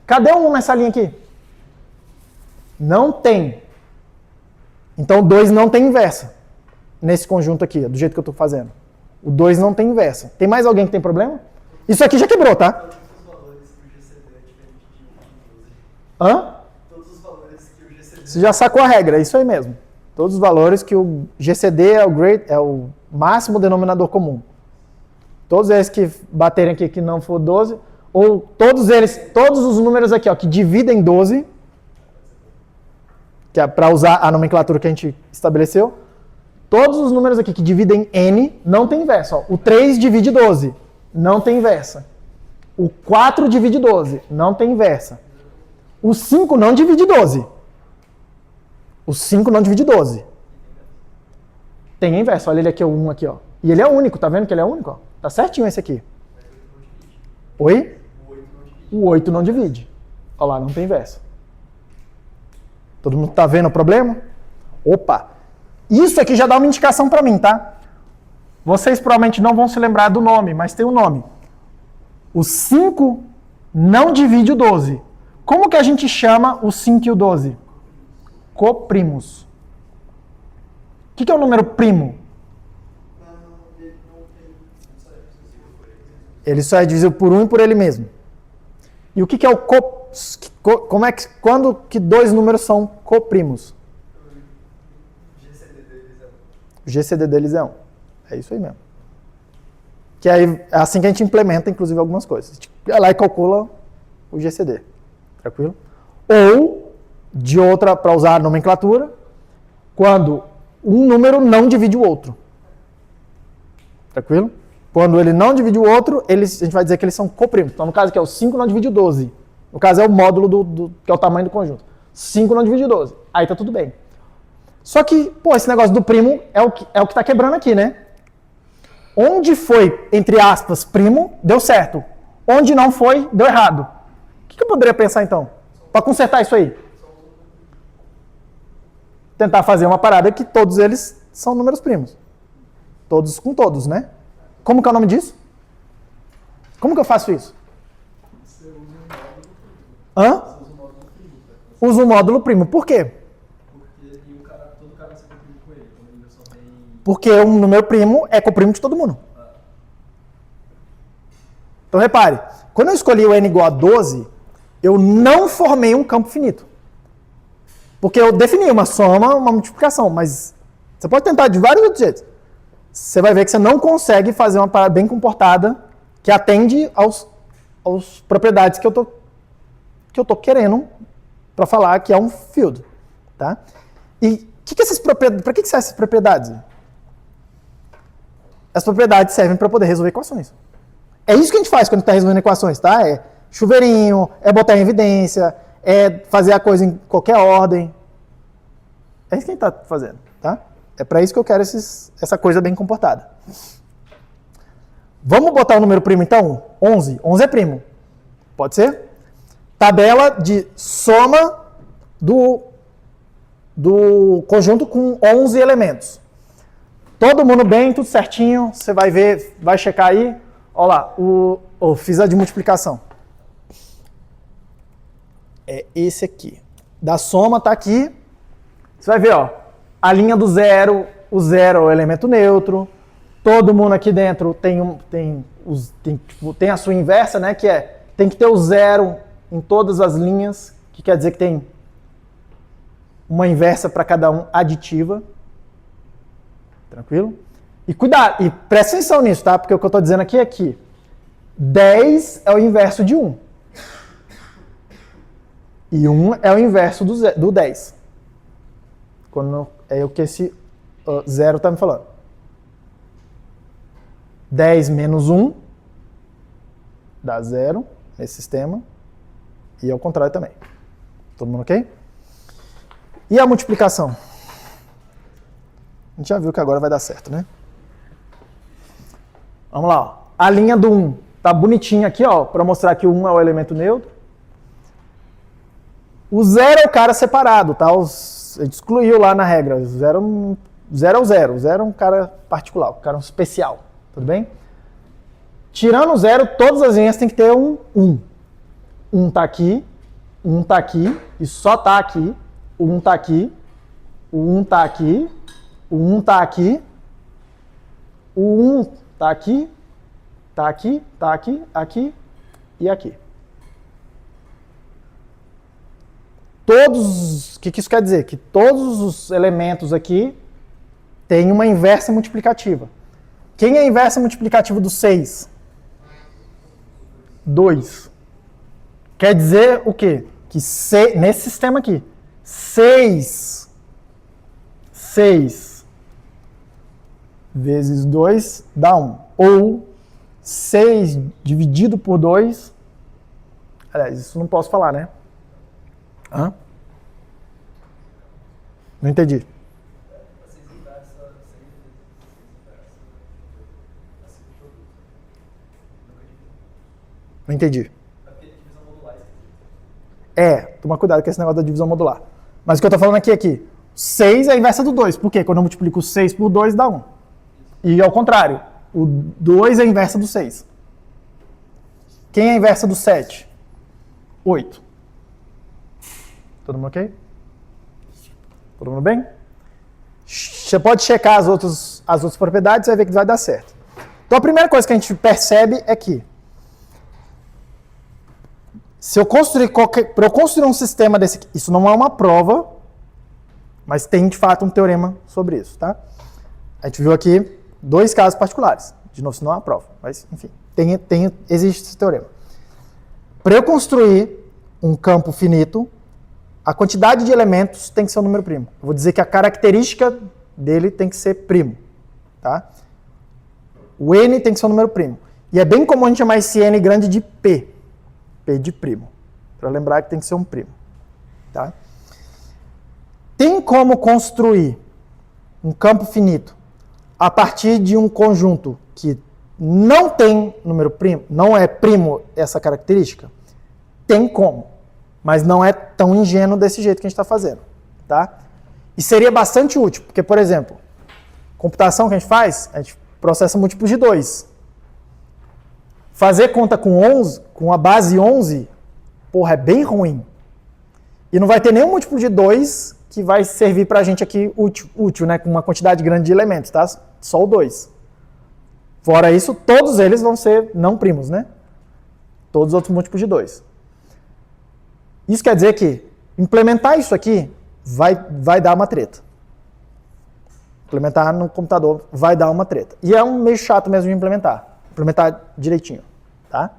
Cadê o 1 nessa linha aqui? Não tem. Então o 2 não tem inversa. Nesse conjunto aqui, do jeito que eu estou fazendo. O 2 não tem inversa. Tem mais alguém que tem problema? Isso aqui já quebrou, tá? Todos os valores que o GCD é diferente de 1 e 12. Hã? Todos os valores que o GCD... Você já sacou a regra, é isso aí mesmo. Todos os valores que o GCD é o máximo denominador comum. Todos eles que baterem aqui que não for 12, ou todos os números aqui ó, que dividem 12, que é para usar a nomenclatura que a gente estabeleceu, todos os números aqui que dividem n não tem inversa. Ó. O 3 divide 12, não tem inversa. O 4 divide 12, não tem inversa. O 5 não divide 12. O 5 não divide 12. Tem a inversa. Olha ele aqui, o 1 aqui, ó. E ele é único, tá vendo que ele é único? Ó? Tá certinho esse aqui. Oi? O 8 não divide. Olha lá, não tem inversa. Todo mundo tá vendo o problema? Opa! Isso aqui já dá uma indicação para mim, tá? Vocês provavelmente não vão se lembrar do nome, mas tem um nome. O 5 não divide o 12. Como que a gente chama o 5 e o 12? Coprimos. O que é o número primo? Ele só é divisível por 1 e por ele mesmo. E o que é o como é que quando que dois números são coprimos? O GCD deles é 1. É isso aí mesmo. Que aí é assim que a gente implementa, inclusive, algumas coisas. A gente vai lá e calcula o GCD. Tranquilo? Ou, de outra, para usar a nomenclatura, quando um número não divide o outro. Tranquilo? Quando ele não divide o outro, a gente vai dizer que eles são coprimos. Então, no caso aqui, o 5 não divide o 12. No caso, é o módulo que é o tamanho do conjunto. 5 não divide o 12. Aí tá tudo bem. Só que, pô, esse negócio do primo é o que tá quebrando aqui, né? Onde foi, entre aspas, primo, deu certo. Onde não foi, deu errado. O que eu poderia pensar, então? Para consertar isso aí? Tentar fazer uma parada que todos eles são números primos. Todos com todos, né? Como que é o nome disso? Como que eu faço isso? Hã? Usa o módulo primo. Por quê? Porque um número primo é coprimo de todo mundo. Então repare, quando eu escolhi o n igual a 12, eu não formei um campo finito. Porque eu defini uma soma, uma multiplicação, mas você pode tentar de vários outros jeitos. Você vai ver que você não consegue fazer uma parada bem comportada que atende aos propriedades que eu tô querendo para falar que é um field. Tá? E para que servem essas propriedades? As propriedades servem para poder resolver equações. É isso que a gente faz quando está resolvendo equações, tá? É chuveirinho, é botar em evidência, é fazer a coisa em qualquer ordem. É isso que a gente está fazendo, tá? É para isso que eu quero essa coisa bem comportada. Vamos botar o número primo então? 11. 11 é primo. Pode ser? Tabela de soma do conjunto com 11 elementos. Todo mundo bem, tudo certinho. Você vai ver, vai checar aí. Olha lá, fiz a de multiplicação. É esse aqui. Da soma está aqui. Você vai ver, ó, a linha do zero, o zero é o elemento neutro, todo mundo aqui dentro tem a sua inversa, né, que tem que ter o zero em todas as linhas, que quer dizer que tem uma inversa para cada um aditiva. Tranquilo? E cuidado, e presta atenção nisso, tá? Porque o que eu estou dizendo aqui é que 10 é o inverso de 1. E 1 é o inverso do 10. É o que esse zero está me falando. 10 menos 1 dá 0 nesse sistema. E ao contrário também. Todo mundo ok? E a multiplicação? A gente já viu que agora vai dar certo, né? Vamos lá. Ó. A linha do 1 tá bonitinha aqui, ó, para mostrar que o 1 é o elemento neutro. O 0 é o cara separado, tá? A gente excluiu lá na regra. O 0 é o 0. O 0 é um cara particular, um cara especial. Tudo bem? Tirando o 0, todas as linhas tem que ter um 1. 1 tá aqui, 1 tá aqui, e só tá aqui. O 1 tá aqui, o 1 tá aqui, o 1 tá aqui, o 1 tá aqui, tá aqui, tá aqui, aqui e aqui. Todos, o que isso quer dizer? Que todos os elementos aqui têm uma inversa multiplicativa. Quem é a inversa multiplicativa do 6? 2. Quer dizer o quê? Que nesse sistema aqui, 6 vezes 2 dá 1. Ou 6 dividido por 2. Aliás, isso não posso falar, né? Hã? Não entendi. Não entendi. Toma cuidado com esse negócio da divisão modular. Mas o que eu estou falando aqui, 6 é a inversa do 2. Por quê? Quando eu multiplico 6 por 2 dá 1. E ao contrário, o 2 é a inversa do 6. Quem é a inversa do 7? 8. Todo mundo ok? Todo mundo bem? Você pode checar as outras propriedades e vai ver que vai dar certo. Então a primeira coisa que a gente percebe é que para eu construir um sistema desse aqui, isso não é uma prova, mas tem de fato um teorema sobre isso, tá? A gente viu aqui 2 casos particulares. De novo, isso não é uma prova, mas enfim, existe esse teorema. Para eu construir um campo finito, a quantidade de elementos tem que ser um número primo. Eu vou dizer que a característica dele tem que ser primo, tá? O n tem que ser um número primo. E é bem comum a gente chamar esse n grande de p. P de primo. Para lembrar que tem que ser um primo. Tá? Tem como construir um campo finito a partir de um conjunto que não tem número primo, não é primo essa característica? Tem como, mas não é tão ingênuo desse jeito que a gente está fazendo. Tá? E seria bastante útil, porque, por exemplo, computação que a gente processa múltiplos de 2. Fazer conta com 11, com a base 11, porra, é bem ruim. E não vai ter nenhum múltiplo de 2 que vai servir pra gente aqui útil, né? Com uma quantidade grande de elementos, tá? Só o 2. Fora isso, todos eles vão ser não primos, né? Todos os outros múltiplos de 2. Isso quer dizer que implementar isso aqui vai dar uma treta. Implementar no computador vai dar uma treta. E é um meio chato mesmo de implementar. Implementar direitinho. Tá?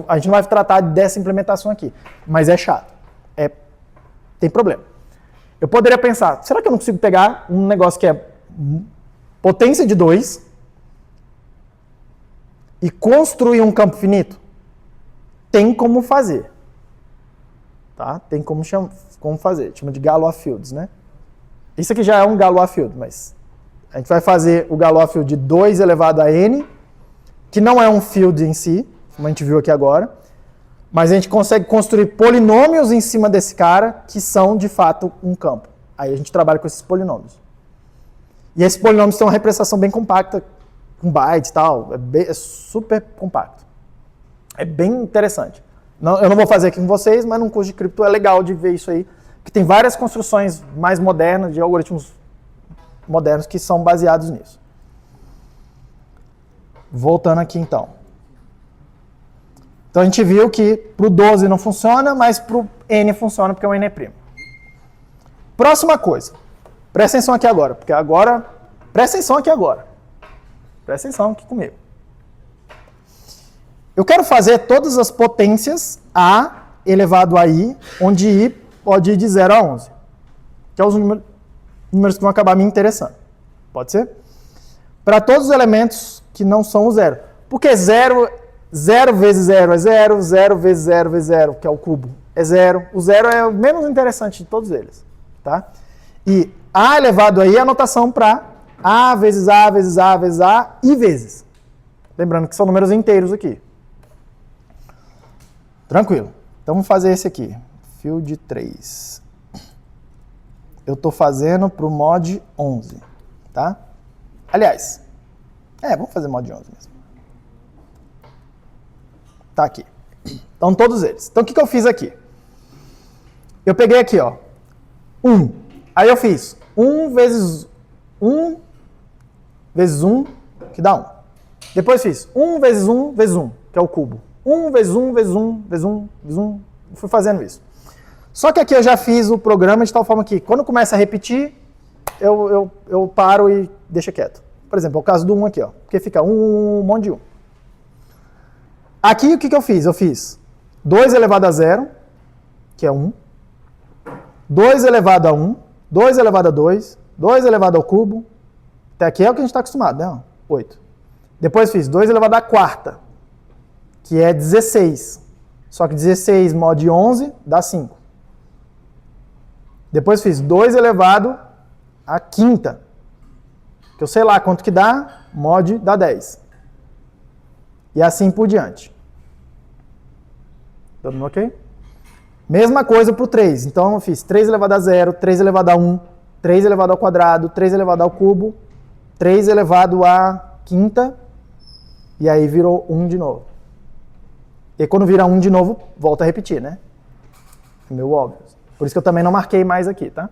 A gente não vai tratar dessa implementação aqui, mas é chato. Tem problema. Eu poderia pensar, será que eu não consigo pegar um negócio que é potência de 2 e construir um campo finito? Tem como fazer. Tá? Tem como fazer. Chama de Galois fields, né? Isso aqui já é um Galois field, mas a gente vai fazer o Galois field de 2 elevado a n, que não é um field em si, como a gente viu aqui agora, mas a gente consegue construir polinômios em cima desse cara que são, de fato, um campo. Aí a gente trabalha com esses polinômios. E esses polinômios têm uma representação bem compacta, com bytes e tal, é super compacto. É bem interessante. Eu não vou fazer aqui com vocês, mas num curso de cripto é legal de ver isso aí, que tem várias construções mais modernas, de algoritmos modernos, que são baseados nisso. Voltando aqui, então. Então, a gente viu que para o 12 não funciona, mas para o n funciona, porque o n é primo. Próxima coisa. Presta atenção aqui agora, porque agora... Presta atenção aqui agora. Presta atenção aqui comigo. Eu quero fazer todas as potências a elevado a i, onde i pode ir de 0 a 11. Que são os números que vão acabar me interessando. Pode ser? Para todos os elementos que não são o zero. Porque 0 vezes 0 é 0, 0 vezes 0 vezes 0, que é o cubo, é 0. O 0 é o menos interessante de todos eles. Tá? E a elevado a i é a notação para a vezes a vezes a vezes a i vezes. Lembrando que são números inteiros aqui. Tranquilo. Então vamos fazer esse aqui. Fio de 3. Eu estou fazendo para o mod 11. Tá? Aliás, vamos fazer mod 11 mesmo. Tá aqui. Então todos eles. Então o que eu fiz aqui? Eu peguei aqui, ó. 1. Aí eu fiz 1 vezes 1 vezes 1, que dá 1. Depois fiz 1 vezes 1 vezes 1, que é o cubo. 1 vezes 1 vezes 1 vezes 1 vezes 1. Fui fazendo isso. Só que aqui eu já fiz o programa de tal forma que quando começa a repetir, eu paro e deixo quieto. Por exemplo, é o caso do 1 aqui, ó. Porque fica um monte de 1. Aqui o que eu fiz? Eu fiz 2 elevado a 0, que é 1. 2 elevado a 1. 2 elevado a 2. 2 elevado ao cubo. Até aqui é o que a gente está acostumado, né? 8. Depois fiz 2 elevado à quarta, que é 16. Só que 16 mod 11 dá 5. Depois fiz 2 elevado à quinta, que eu sei lá quanto que dá, mod dá 10. E assim por diante. Todo mundo ok? Mesma coisa para o 3. Então eu fiz 3 elevado a 0, 3 elevado a 1, 3 elevado ao quadrado, 3 elevado ao cubo, 3 elevado à quinta, e aí virou 1 de novo. E quando vira 1 de novo, volta a repetir, né? É meio óbvio. Por isso que eu também não marquei mais aqui, tá?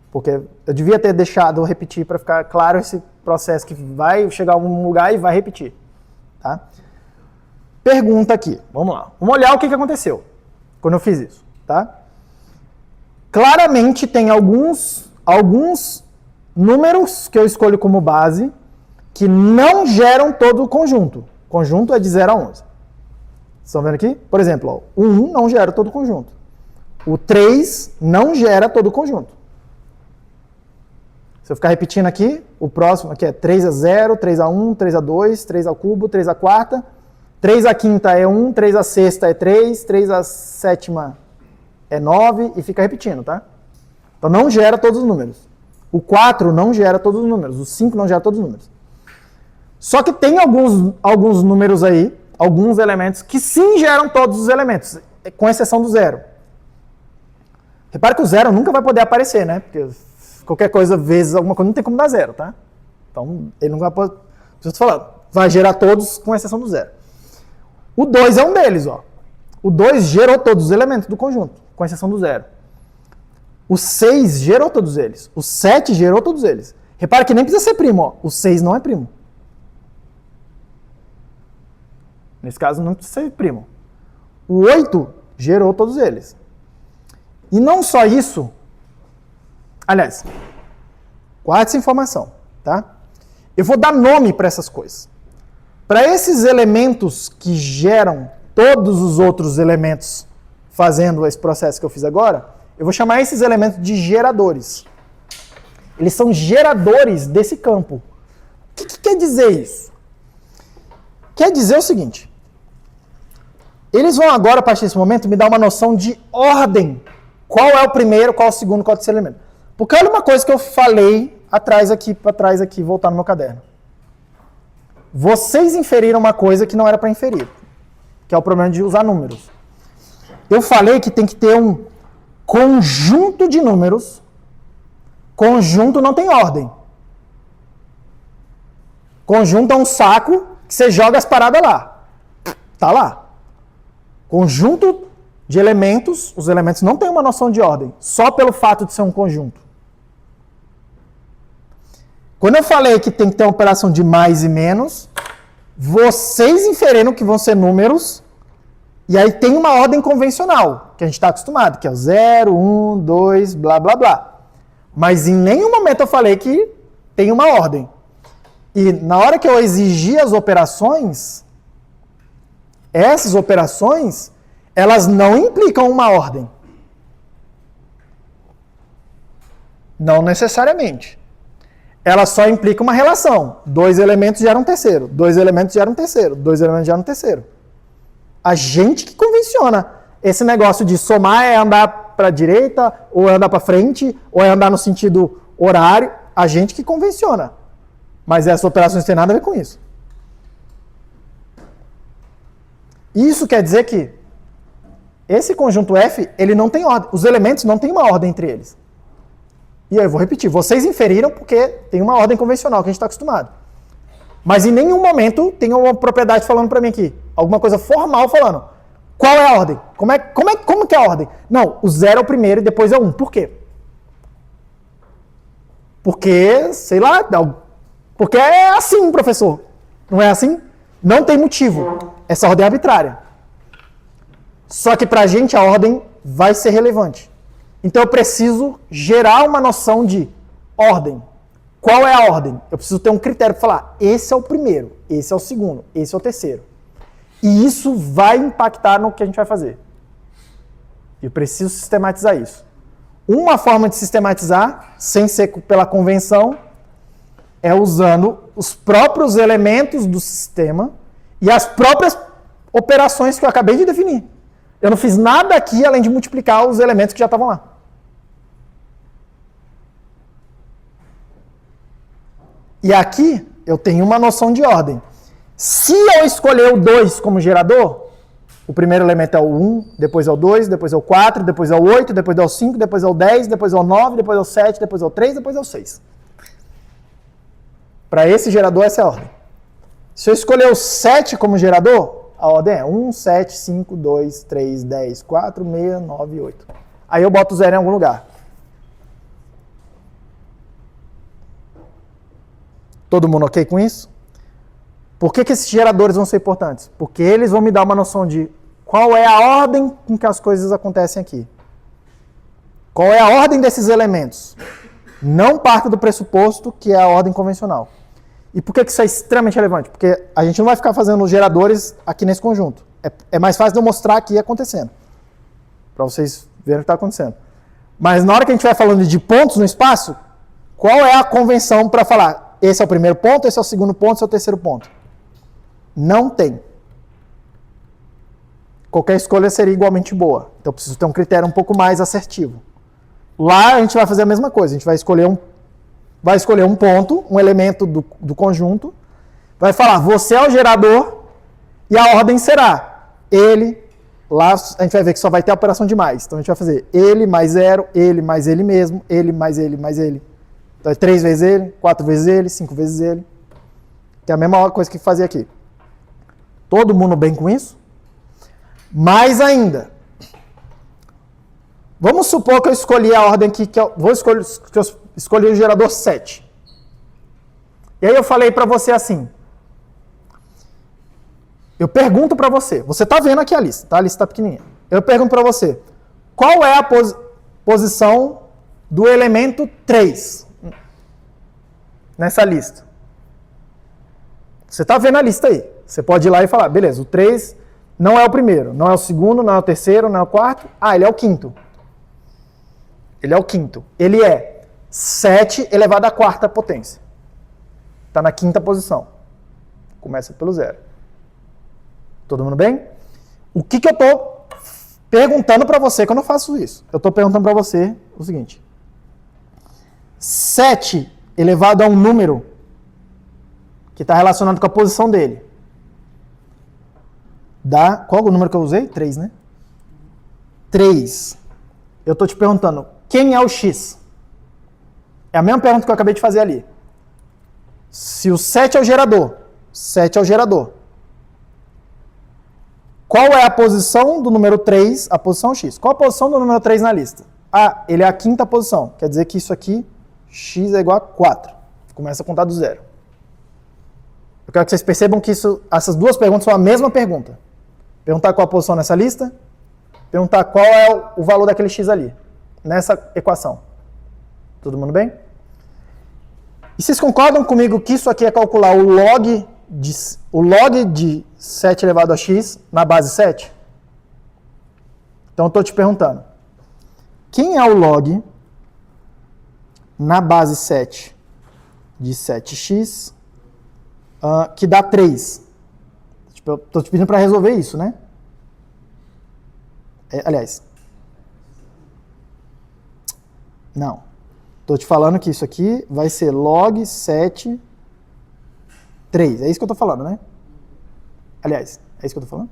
Porque eu devia ter deixado repetir para ficar claro esse processo que vai chegar a algum lugar e vai repetir. Tá? Pergunta aqui, vamos lá. Vamos olhar o que aconteceu quando eu fiz isso. Tá? Claramente tem alguns números que eu escolho como base que não geram todo o conjunto. O conjunto é de 0 a 11. Vocês estão vendo aqui? Por exemplo, ó, o 1 não gera todo o conjunto. O 3 não gera todo o conjunto. Se eu ficar repetindo aqui, o próximo aqui é 3 a 0, 3 a 1, 3 a 2, 3 ao cubo, 3 a quarta, 3 a quinta é 1, 3 a sexta é 3, 3 a sétima é 9 e fica repetindo, tá? Então não gera todos os números. O 4 não gera todos os números, o 5 não gera todos os números. Só que tem alguns números aí, alguns elementos que sim geram todos os elementos, com exceção do 0. Repara que o 0 nunca vai poder aparecer, né? Porque qualquer coisa vezes alguma coisa não tem como dar 0, tá? Então ele não vai poder. Preciso falar, vai gerar todos com exceção do 0. O 2 é um deles, ó. O 2 gerou todos os elementos do conjunto, com exceção do 0. O 6 gerou todos eles. O 7 gerou todos eles. Repara que nem precisa ser primo, ó. O 6 não é primo. Nesse caso não precisa ser primo. O 8 gerou todos eles. E não só isso. Aliás, guarde essa informação, tá? Eu vou dar nome para essas coisas. Para esses elementos que geram todos os outros elementos fazendo esse processo que eu fiz agora, eu vou chamar esses elementos de geradores. Eles são geradores desse campo. O que quer dizer isso? Quer dizer o seguinte. Eles vão agora, a partir desse momento, me dar uma noção de ordem. Qual é o primeiro, qual é o segundo, qual é o terceiro elemento. Porque olha uma coisa que eu falei para trás aqui, voltar no meu caderno. Vocês inferiram uma coisa que não era para inferir, que é o problema de usar números. Eu falei que tem que ter um conjunto de números. Conjunto não tem ordem. Conjunto é um saco que você joga as paradas lá. Tá lá. Conjunto de elementos, os elementos não têm uma noção de ordem, só pelo fato de ser um conjunto. Quando eu falei que tem que ter uma operação de mais e menos, vocês inferiram que vão ser números, e aí tem uma ordem convencional, que a gente está acostumado, que é o 0, 1, 2, blá, blá, blá. Mas em nenhum momento eu falei que tem uma ordem. E na hora que eu exigi as operações, essas operações, elas não implicam uma ordem. Não necessariamente. Elas só implicam uma relação. 2 elementos geram um terceiro, 2 elementos geram um terceiro, 2 elementos geram um terceiro. A gente que convenciona. Esse negócio de somar é andar para a direita, ou é andar para frente, ou é andar no sentido horário. A gente que convenciona. Mas essas operações não têm nada a ver com isso. Isso quer dizer que esse conjunto F, ele não tem ordem. Os elementos não têm uma ordem entre eles. E aí eu vou repetir. Vocês inferiram porque tem uma ordem convencional que a gente está acostumado. Mas em nenhum momento tem uma propriedade falando para mim aqui. Alguma coisa formal falando. Qual é a ordem? Como que é a ordem? Não, o 0 é o primeiro e depois é o 1. Por quê? Porque, sei lá, porque é assim, professor. Não é assim? Não tem motivo. Essa ordem é arbitrária. Só que pra gente a ordem vai ser relevante. Então eu preciso gerar uma noção de ordem. Qual é a ordem? Eu preciso ter um critério para falar, esse é o primeiro, esse é o segundo, esse é o terceiro. E isso vai impactar no que a gente vai fazer. Eu preciso sistematizar isso. Uma forma de sistematizar, sem ser pela convenção, é usando os próprios elementos do sistema e as próprias operações que eu acabei de definir. Eu não fiz nada aqui além de multiplicar os elementos que já estavam lá. E aqui eu tenho uma noção de ordem. Se eu escolher o 2 como gerador, o primeiro elemento é o 1, depois é o 2, depois é o 4, depois é o 8, depois é o 5, depois é o 10, depois é o 9, depois é o 7, depois é o 3, depois é o 6. Para esse gerador, essa é a ordem. Se eu escolher o 7 como gerador, a ordem é 1, 7, 5, 2, 3, 10, 4, 6, 9, 8. Aí eu boto o 0 em algum lugar. Todo mundo ok com isso? Por que esses geradores vão ser importantes? Porque eles vão me dar uma noção de qual é a ordem com que as coisas acontecem aqui. Qual é a ordem desses elementos? Não parta do pressuposto que é a ordem convencional. E por que isso é extremamente relevante? Porque a gente não vai ficar fazendo geradores aqui nesse conjunto. É mais fácil de eu mostrar aqui acontecendo. Para vocês verem o que está acontecendo. Mas na hora que a gente vai falando de pontos no espaço, qual é a convenção para falar? Esse é o primeiro ponto, esse é o segundo ponto, esse é o terceiro ponto. Não tem. Qualquer escolha seria igualmente boa. Então eu preciso ter um critério um pouco mais assertivo. Lá a gente vai fazer a mesma coisa. A gente vai escolher um ponto, um elemento do conjunto. Vai falar, você é o gerador e a ordem será ele. Lá a gente vai ver que só vai ter a operação de mais. Então a gente vai fazer ele mais 0, ele mais ele mesmo, ele mais ele mais ele. Então é 3 vezes ele, 4 vezes ele, 5 vezes ele. Que é a mesma coisa que fazer aqui. Todo mundo bem com isso? Mais ainda. Vamos supor que eu escolhi a ordem aqui, que eu escolhi o gerador 7. E aí eu falei para você assim. Eu pergunto para você. Você está vendo aqui a lista, tá? A lista está pequenininha. Eu pergunto para você. Qual é a posição do elemento 3 nessa lista? Você está vendo a lista aí. Você pode ir lá e falar, beleza, o 3 não é o primeiro, não é o segundo, não é o terceiro, não é o quarto. Ah, ele é o quinto. Ele é o quinto. Ele é 7 elevado à quarta potência. Está na quinta posição. Começa pelo 0. Todo mundo bem? O que eu estou perguntando para você quando eu faço isso? Eu estou perguntando para você o seguinte. 7 elevado a um número que está relacionado com a posição dele. Qual é o número que eu usei? 3, né? 3. Eu estou te perguntando, quem é o X? É a mesma pergunta que eu acabei de fazer ali. Se o 7 é o gerador, 7 é o gerador. Qual é a posição do número 3, a posição x? Qual a posição do número 3 na lista? Ah, ele é a quinta posição. Quer dizer que isso aqui, x é igual a 4. Começa a contar do zero. Eu quero que vocês percebam que essas duas perguntas são a mesma pergunta. Perguntar qual a posição nessa lista, perguntar qual é o valor daquele x ali, nessa equação. Todo mundo bem? E vocês concordam comigo que isso aqui é calcular o log de 7 elevado a x na base 7? Então eu estou te perguntando. Quem é o log na base 7 de 7x que dá 3? Tipo, eu estou te pedindo para resolver isso, né? Aliás. Não. Estou te falando que isso aqui vai ser log 7, 3. É isso que eu estou falando, né? Aliás, é isso que eu estou falando?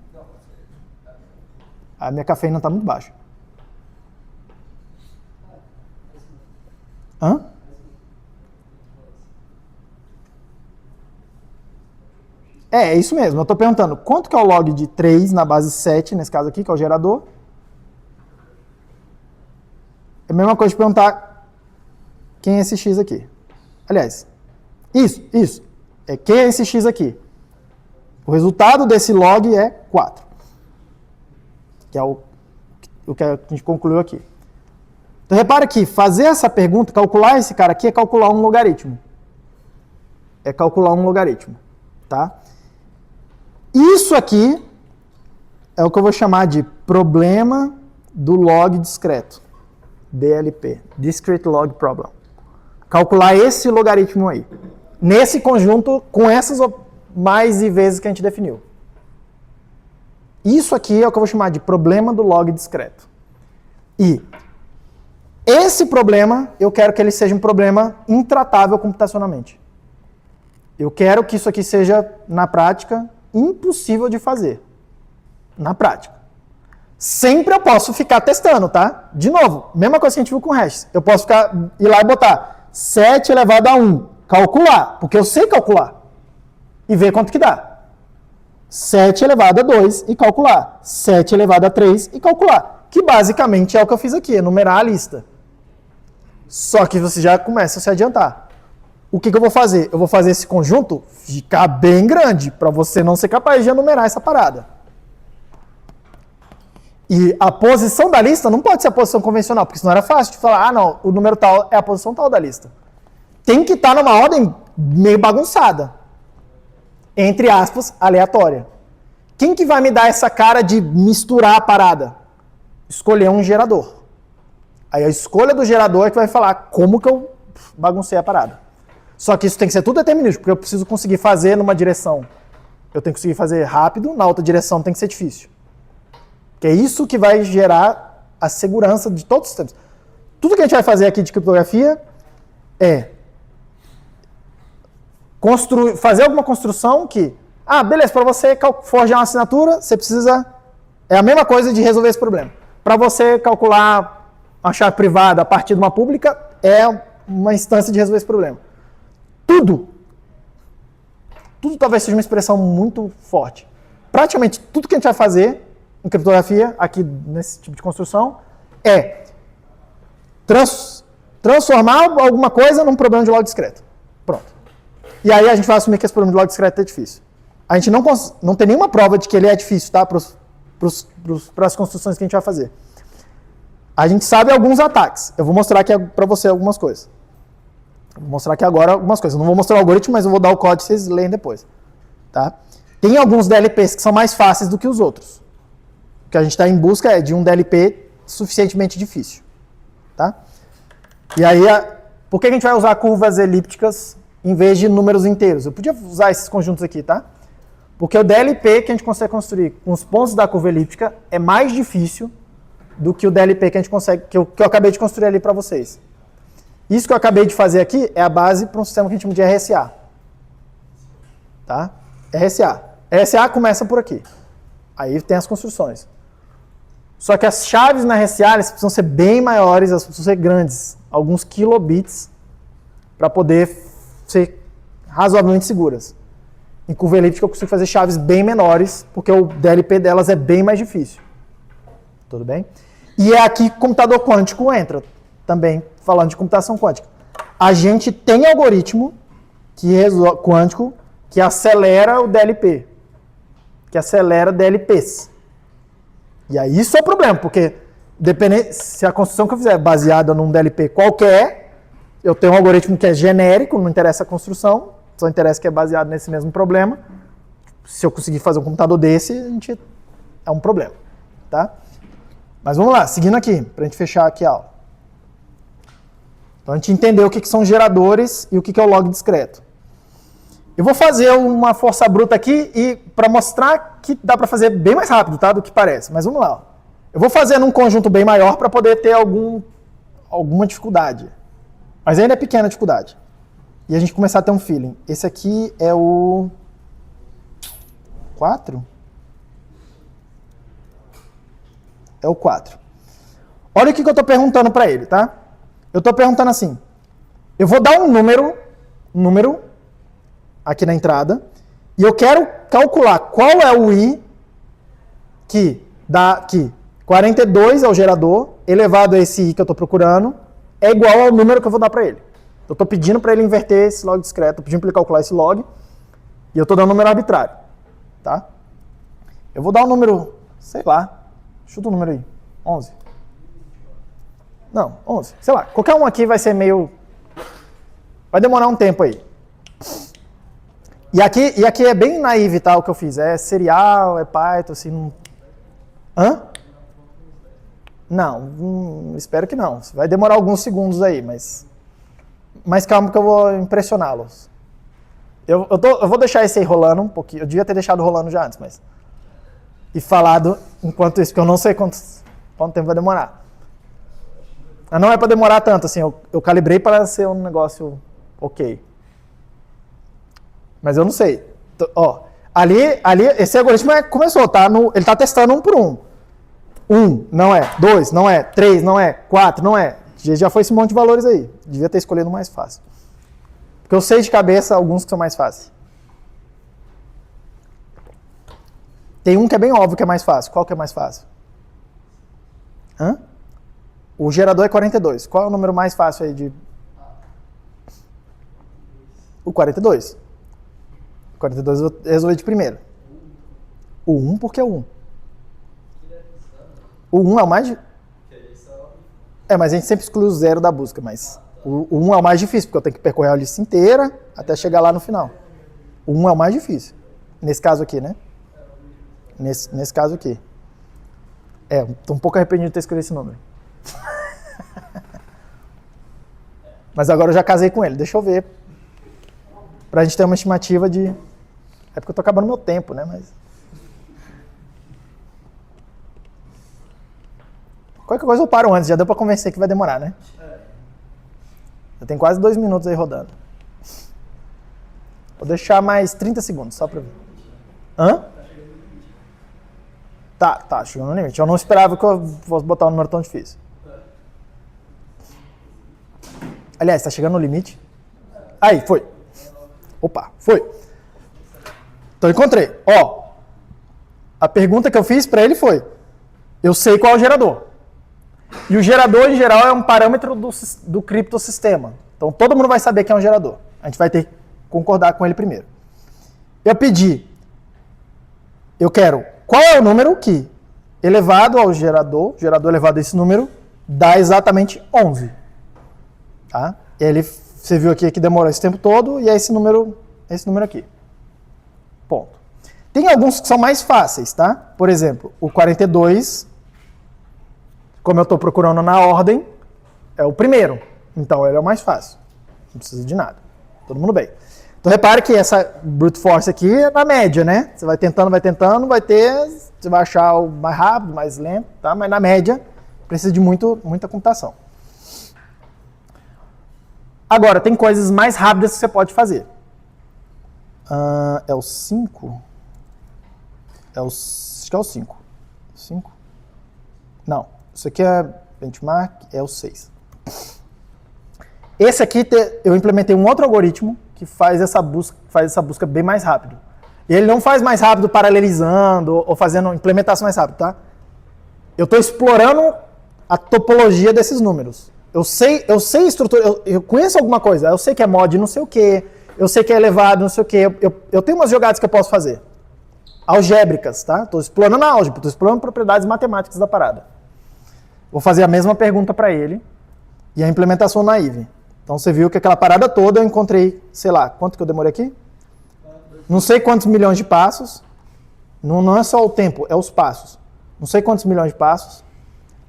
A minha cafeína está muito baixa. Hã? É isso mesmo. Eu estou perguntando quanto que é o log de 3 na base 7, nesse caso aqui, que é o gerador. É a mesma coisa de perguntar quem é esse x aqui. Aliás, isso. Quem é esse x aqui? O resultado desse log é 4. Que é o que a gente concluiu aqui. Então, repara que fazer essa pergunta, calcular esse cara aqui, é calcular um logaritmo. Tá? Isso aqui é o que eu vou chamar de problema do log discreto. DLP. Discrete Log Problem. Calcular esse logaritmo aí. Nesse conjunto, com essas mais e vezes que a gente definiu. Isso aqui é o que eu vou chamar de problema do log discreto. E esse problema, eu quero que ele seja um problema intratável computacionalmente. Eu quero que isso aqui seja, na prática, impossível de fazer. Na prática. Sempre eu posso ficar testando, tá? De novo, mesma coisa que a gente viu com hashes. Eu posso ir lá e botar 7 elevado a 1. Calcular, porque eu sei calcular. E ver quanto que dá. 7 elevado a 2 e calcular. 7 elevado a 3 e calcular. Que basicamente é o que eu fiz aqui, enumerar a lista. Só que você já começa a se adiantar. O que eu vou fazer? Eu vou fazer esse conjunto ficar bem grande, para você não ser capaz de enumerar essa parada. E a posição da lista não pode ser a posição convencional, porque senão era fácil de falar, ah não, o número tal é a posição tal da lista. Tem que estar numa ordem meio bagunçada. Entre aspas, aleatória. Quem que vai me dar essa cara de misturar a parada? Escolher um gerador. Aí a escolha do gerador é que vai falar como que eu baguncei a parada. Só que isso tem que ser tudo determinístico, porque eu preciso conseguir fazer numa direção. Eu tenho que conseguir fazer rápido, na outra direção tem que ser difícil. Que é isso que vai gerar a segurança de todos os sistemas. Tudo que a gente vai fazer aqui de criptografia é fazer alguma construção que, beleza, para você forjar uma assinatura, você precisa, é a mesma coisa de resolver esse problema. Para você calcular uma chave privada a partir de uma pública, é uma instância de resolver esse problema. Tudo talvez seja uma expressão muito forte. Praticamente tudo que a gente vai fazer em criptografia, aqui nesse tipo de construção, é transformar alguma coisa num problema de log discreto. Pronto. E aí a gente vai assumir que esse problema de log discreto é difícil. A gente não tem nenhuma prova de que ele é difícil, tá? Para as construções que a gente vai fazer. A gente sabe alguns ataques. Eu vou mostrar aqui para você algumas coisas. Vou mostrar aqui agora algumas coisas. Não vou mostrar o algoritmo, mas eu vou dar o código e vocês leem depois. Tá? Tem alguns DLPs que são mais fáceis do que os outros. O que a gente está em busca é de um DLP suficientemente difícil. Tá? E aí, por que a gente vai usar curvas elípticas em vez de números inteiros? Eu podia usar esses conjuntos aqui, tá? Porque o DLP que a gente consegue construir com os pontos da curva elíptica é mais difícil do que o DLP que a gente consegue, que eu acabei de construir ali para vocês. Isso que eu acabei de fazer aqui é a base para um sistema que a gente chama de RSA. Tá? RSA. RSA começa por aqui. Aí tem as construções. Só que as chaves na RSA elas precisam ser bem maiores, elas precisam ser grandes. Alguns kilobits para poder ser razoavelmente seguras. Em curva elíptica eu consigo fazer chaves bem menores, porque o DLP delas é bem mais difícil. Tudo bem? E é aqui que o computador quântico entra, também falando de computação quântica. A gente tem algoritmo quântico que acelera o DLP, que acelera DLPs. E aí isso é o problema, porque se a construção que eu fizer é baseada num DLP qualquer, eu tenho um algoritmo que é genérico, não interessa a construção, só interessa que é baseado nesse mesmo problema. Se eu conseguir fazer um computador desse, é um problema. Tá? Mas vamos lá, seguindo aqui, para a gente fechar aqui a aula. Então a gente entendeu o que são geradores e o que é o log discreto. Eu vou fazer uma força bruta aqui e para mostrar que dá para fazer bem mais rápido, tá, do que parece. Mas vamos lá. Ó. Eu vou fazer num conjunto bem maior para poder ter alguma dificuldade. Mas ainda é pequena a dificuldade. E a gente começar a ter um feeling. Esse aqui é o 4? É o 4. Olha o que eu estou perguntando para ele, tá? Eu estou perguntando assim. Eu vou dar um número aqui na entrada, e eu quero calcular qual é o I que dá aqui. 42 é o gerador, elevado a esse I que eu estou procurando, é igual ao número que eu vou dar para ele. Eu estou pedindo para ele inverter esse log discreto, estou pedindo para ele calcular esse log, e eu estou dando um número arbitrário. Tá? Eu vou dar um número, sei lá, chuta um número aí, 11. Não, 11, sei lá, qualquer um aqui vai ser meio... Vai demorar um tempo aí. E aqui é bem naive, tá, o que eu fiz. É serial, é Python, assim... Não... Hã? Não, espero que não. Vai demorar alguns segundos aí, mas calma que eu vou impressioná-los. Eu vou deixar esse aí rolando um pouquinho. Eu devia ter deixado rolando já antes, mas... E falado enquanto isso, porque eu não sei quanto tempo vai demorar. Mas não é para demorar tanto, assim. Eu calibrei para ser um negócio ok. Mas eu não sei. Ó, ali esse algoritmo começou, tá? Ele está testando um por um. 1 não é, 2 não é, 3 não é, 4 não é. Já foi esse monte de valores aí. Devia ter escolhido o mais fácil. Porque eu sei de cabeça alguns que são mais fáceis. Tem um que é bem óbvio que é mais fácil. Qual que é mais fácil? Hã? O gerador é 42. Qual é o número mais fácil aí de... O 42. 42 eu vou resolver de primeiro. O 1 porque é o 1. O 1 é o mais... mas a gente sempre exclui o 0 da busca, mas... O 1 é o mais difícil, porque eu tenho que percorrer a lista inteira até chegar lá no final. O 1 é o mais difícil. Nesse caso aqui, né? Nesse caso aqui. Estou um pouco arrependido de ter escolhido esse número. Mas agora eu já casei com ele. Deixa eu ver. Pra gente ter uma estimativa de... É porque eu tô acabando meu tempo, né? Mas... Qualquer coisa eu paro antes. Já deu pra convencer que vai demorar, né? Eu tenho quase 2 minutos aí rodando. Vou deixar mais 30 segundos, só pra ver. Hã? Tá, chegando no limite. Eu não esperava que eu fosse botar um número tão difícil. Aliás, tá chegando no limite. Aí, foi. Opa, foi. Então, encontrei. Ó, a pergunta que eu fiz para ele foi, eu sei qual é o gerador. E o gerador, em geral, é um parâmetro do criptosistema. Então, todo mundo vai saber que é um gerador. A gente vai ter que concordar com ele primeiro. Eu pedi, eu quero, qual é o número que, elevado ao gerador elevado a esse número, dá exatamente 11. Tá? Você viu aqui que demorou esse tempo todo, e é esse número aqui. Ponto. Tem alguns que são mais fáceis, tá? Por exemplo, o 42, como eu estou procurando na ordem, é o primeiro. Então, ele é o mais fácil. Não precisa de nada. Todo mundo bem. Então, repare que essa brute force aqui é na média, né? Você vai tentando, você vai achar o mais rápido, mais lento, tá? Mas na média, precisa de muita computação. Agora, tem coisas mais rápidas que você pode fazer. É o 5? Acho que é o 5. 5? Não. Isso aqui é benchmark, é o 6. Esse aqui, eu implementei um outro algoritmo que faz essa busca bem mais rápido. E ele não faz mais rápido paralelizando ou fazendo implementação mais rápido, tá? Eu estou explorando a topologia desses números. Eu sei estrutura, eu conheço alguma coisa, eu sei que é mod não sei o quê, eu sei que é elevado não sei o quê, eu tenho umas jogadas que eu posso fazer. Algébricas, tá? Estou explorando a álgebra, estou explorando propriedades matemáticas da parada. Vou fazer a mesma pergunta para ele e a implementação naive. Então você viu que aquela parada toda eu encontrei, sei lá, quanto que eu demorei aqui? Não sei quantos milhões de passos. Não é só o tempo, é os passos. Não sei quantos milhões de passos.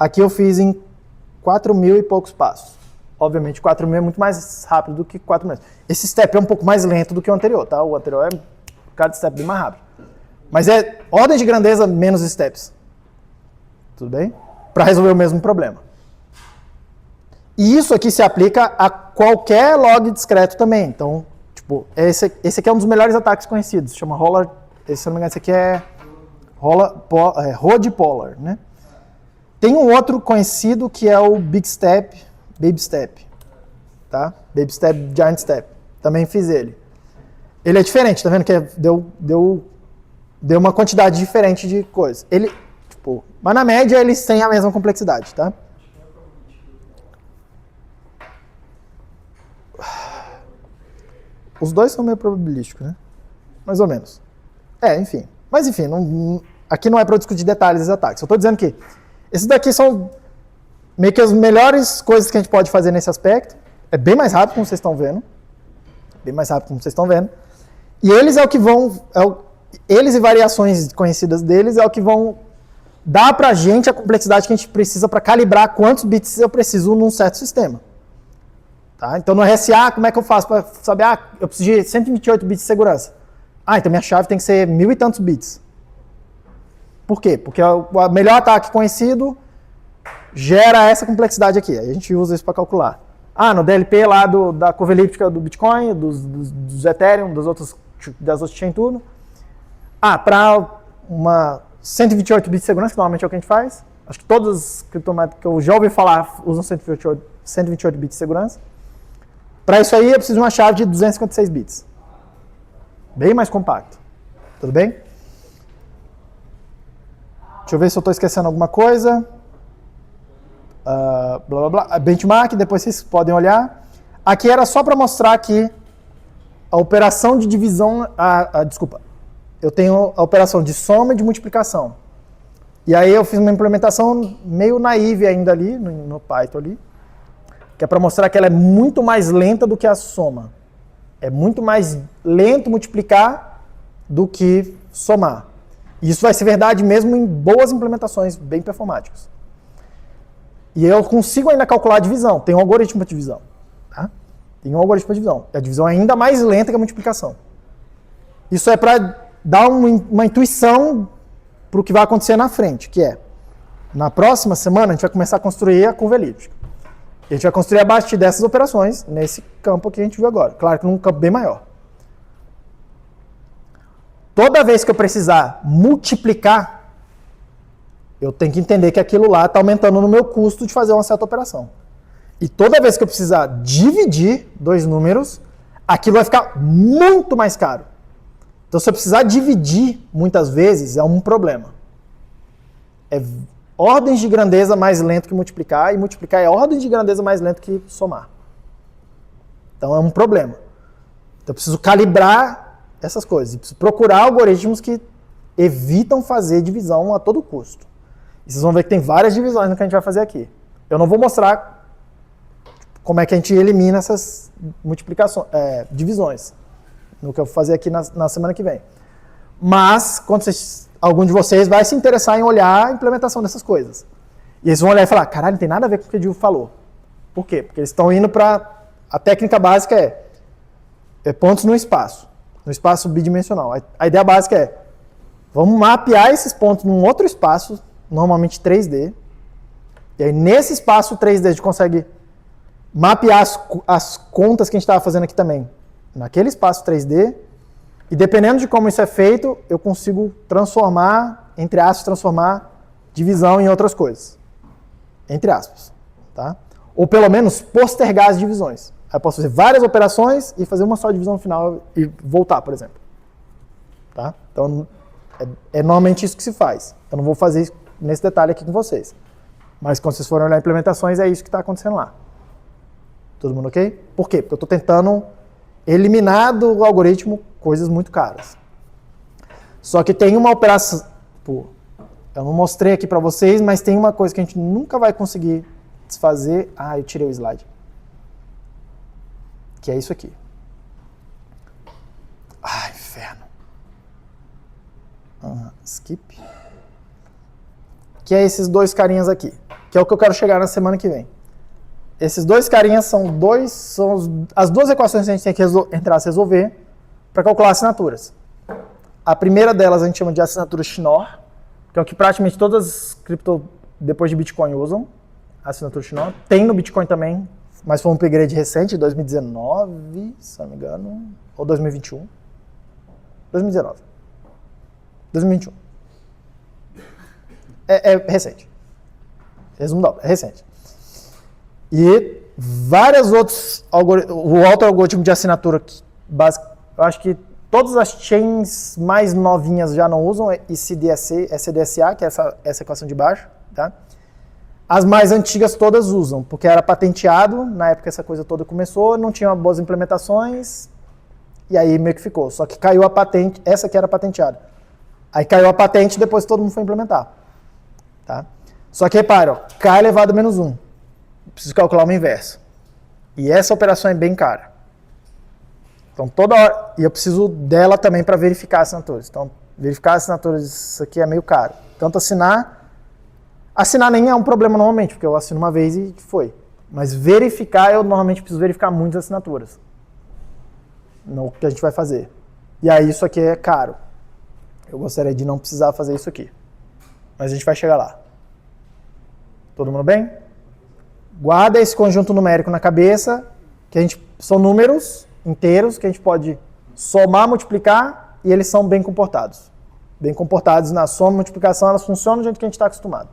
Aqui eu fiz em 4.000 e poucos passos. Obviamente 4.000 é muito mais rápido do que 4 milhões. Esse step é um pouco mais lento do que o anterior, tá? O anterior é cada step bem mais rápido. Mas é ordem de grandeza menos steps. Tudo bem? Para resolver o mesmo problema. E isso aqui se aplica a qualquer log discreto também. Então, tipo, esse aqui é um dos melhores ataques conhecidos. Chama Roller. Se não me engano, esse aqui é Rod Polar, né? Tem um outro conhecido que é o Big Step, Baby Step. Tá? Baby Step, Giant Step. Também fiz ele. Ele é diferente, tá vendo que deu uma quantidade diferente de coisas. Ele, tipo, mas na média eles têm a mesma complexidade, tá? Os dois são meio probabilísticos, né? Mais ou menos. Enfim. Mas enfim, aqui não é para discutir detalhes dos ataques. Eu estou dizendo que esses daqui são meio que as melhores coisas que a gente pode fazer nesse aspecto. É bem mais rápido, como vocês estão vendo. Bem mais rápido, como vocês estão vendo. E eles é o que vão... eles e variações conhecidas deles é o que vão dar pra gente a complexidade que a gente precisa para calibrar quantos bits eu preciso num certo sistema. Tá? Então no RSA, como é que eu faço para saber, eu preciso de 128 bits de segurança. Então minha chave tem que ser 1.000 e tantos bits. Por quê? Porque o melhor ataque conhecido gera essa complexidade aqui. Aí a gente usa isso para calcular. No DLP lá da curva elíptica do Bitcoin, dos Ethereum, das outras chain tudo. Para uma 128 bits de segurança, que normalmente é o que a gente faz. Acho que todas as criptomoedas que eu já ouvi falar usam 128 bits de segurança. Para isso aí eu preciso de uma chave de 256 bits. Bem mais compacto. Tudo bem? Deixa eu ver se eu estou esquecendo alguma coisa. Blá, blá, blá. Benchmark, depois vocês podem olhar. Aqui era só para mostrar que a operação de divisão... desculpa. Eu tenho a operação de soma e de multiplicação. E aí eu fiz uma implementação meio naive ainda ali, no Python ali, que é para mostrar que ela é muito mais lenta do que a soma. É muito mais lento multiplicar do que somar. E isso vai ser verdade mesmo em boas implementações bem performáticas. E eu consigo ainda calcular a divisão. Tem um algoritmo de divisão. Tá? Tem um algoritmo de divisão. A divisão é ainda mais lenta que a multiplicação. Isso é para dar uma intuição para o que vai acontecer na frente, que é, na próxima semana a gente vai começar a construir a curva elíptica. E a gente vai construir a partir dessas operações, nesse campo que a gente viu agora. Claro que num campo bem maior. Toda vez que eu precisar multiplicar, eu tenho que entender que aquilo lá está aumentando no meu custo de fazer uma certa operação. E toda vez que eu precisar dividir dois números, aquilo vai ficar muito mais caro. Então, se eu precisar dividir muitas vezes, é um problema. É ordens de grandeza mais lento que multiplicar, e multiplicar é ordem de grandeza mais lento que somar. Então, é um problema. Então, eu preciso calibrar essas coisas. Eu preciso procurar algoritmos que evitam fazer divisão a todo custo. E vocês vão ver que tem várias divisões no que a gente vai fazer aqui. Eu não vou mostrar como é que a gente elimina essas divisões, no que eu vou fazer aqui na semana que vem. Mas, quando algum de vocês vai se interessar em olhar a implementação dessas coisas. E eles vão olhar e falar, caralho, não tem nada a ver com o que o Dil falou. Por quê? Porque eles estão indo para... A técnica básica é pontos no espaço bidimensional. A ideia básica é, vamos mapear esses pontos num outro espaço, normalmente 3D. E aí, nesse espaço 3D, a gente consegue mapear as contas que a gente estava fazendo aqui também, naquele espaço 3D, e dependendo de como isso é feito, eu consigo transformar, entre aspas, transformar divisão em outras coisas. Entre aspas. Tá? Ou pelo menos postergar as divisões. Aí eu posso fazer várias operações e fazer uma só divisão no final e voltar, por exemplo. Tá? Então, é normalmente isso que se faz. Eu não vou fazer isso nesse detalhe aqui com vocês. Mas quando vocês forem olhar implementações, é isso que está acontecendo lá. Todo mundo ok? Por quê? Porque eu estou tentando eliminar do algoritmo coisas muito caras. Só que tem uma operação... Pô, eu não mostrei aqui para vocês, mas tem uma coisa que a gente nunca vai conseguir desfazer. Ah, eu tirei o slide. Que é isso aqui. Ah, inferno. Skip. Que é esses dois carinhas aqui. Que é o que eu quero chegar na semana que vem. Esses dois carinhas são as duas equações que a gente tem que entrar a resolver para calcular assinaturas. A primeira delas a gente chama de assinatura Schnorr, que é o que praticamente todas as cripto depois de Bitcoin usam, a assinatura Schnorr. Tem no Bitcoin também, mas foi um upgrade recente, 2019, se não me engano, ou 2021. 2019. 2021. É recente. Resumo da obra, é recente. E vários outros o outro algoritmo de assinatura eu acho que todas as chains mais novinhas já não usam, é CDSA, que é essa equação de baixo, tá? As mais antigas todas usam, porque era patenteado, na época essa coisa toda começou, não tinha boas implementações, e aí meio que ficou. Só que caiu a patente, essa que era patenteada. Aí caiu a patente e depois todo mundo foi implementar. Tá? Só que repara, ó, K elevado a menos 1. Preciso calcular uma inversa. E essa operação é bem cara. Então toda hora... E eu preciso dela também para verificar assinaturas. Então verificar assinaturas, isso aqui é meio caro. Tanto assinar... Assinar nem é um problema normalmente, porque eu assino uma vez e foi. Mas verificar, eu normalmente preciso verificar muitas assinaturas. No que a gente vai fazer. E aí isso aqui é caro. Eu gostaria de não precisar fazer isso aqui. Mas a gente vai chegar lá. Todo mundo bem? Guarda esse conjunto numérico na cabeça, que são números inteiros que a gente pode somar, multiplicar, e eles são bem comportados. Bem comportados na soma e multiplicação, elas funcionam do jeito que a gente está acostumado.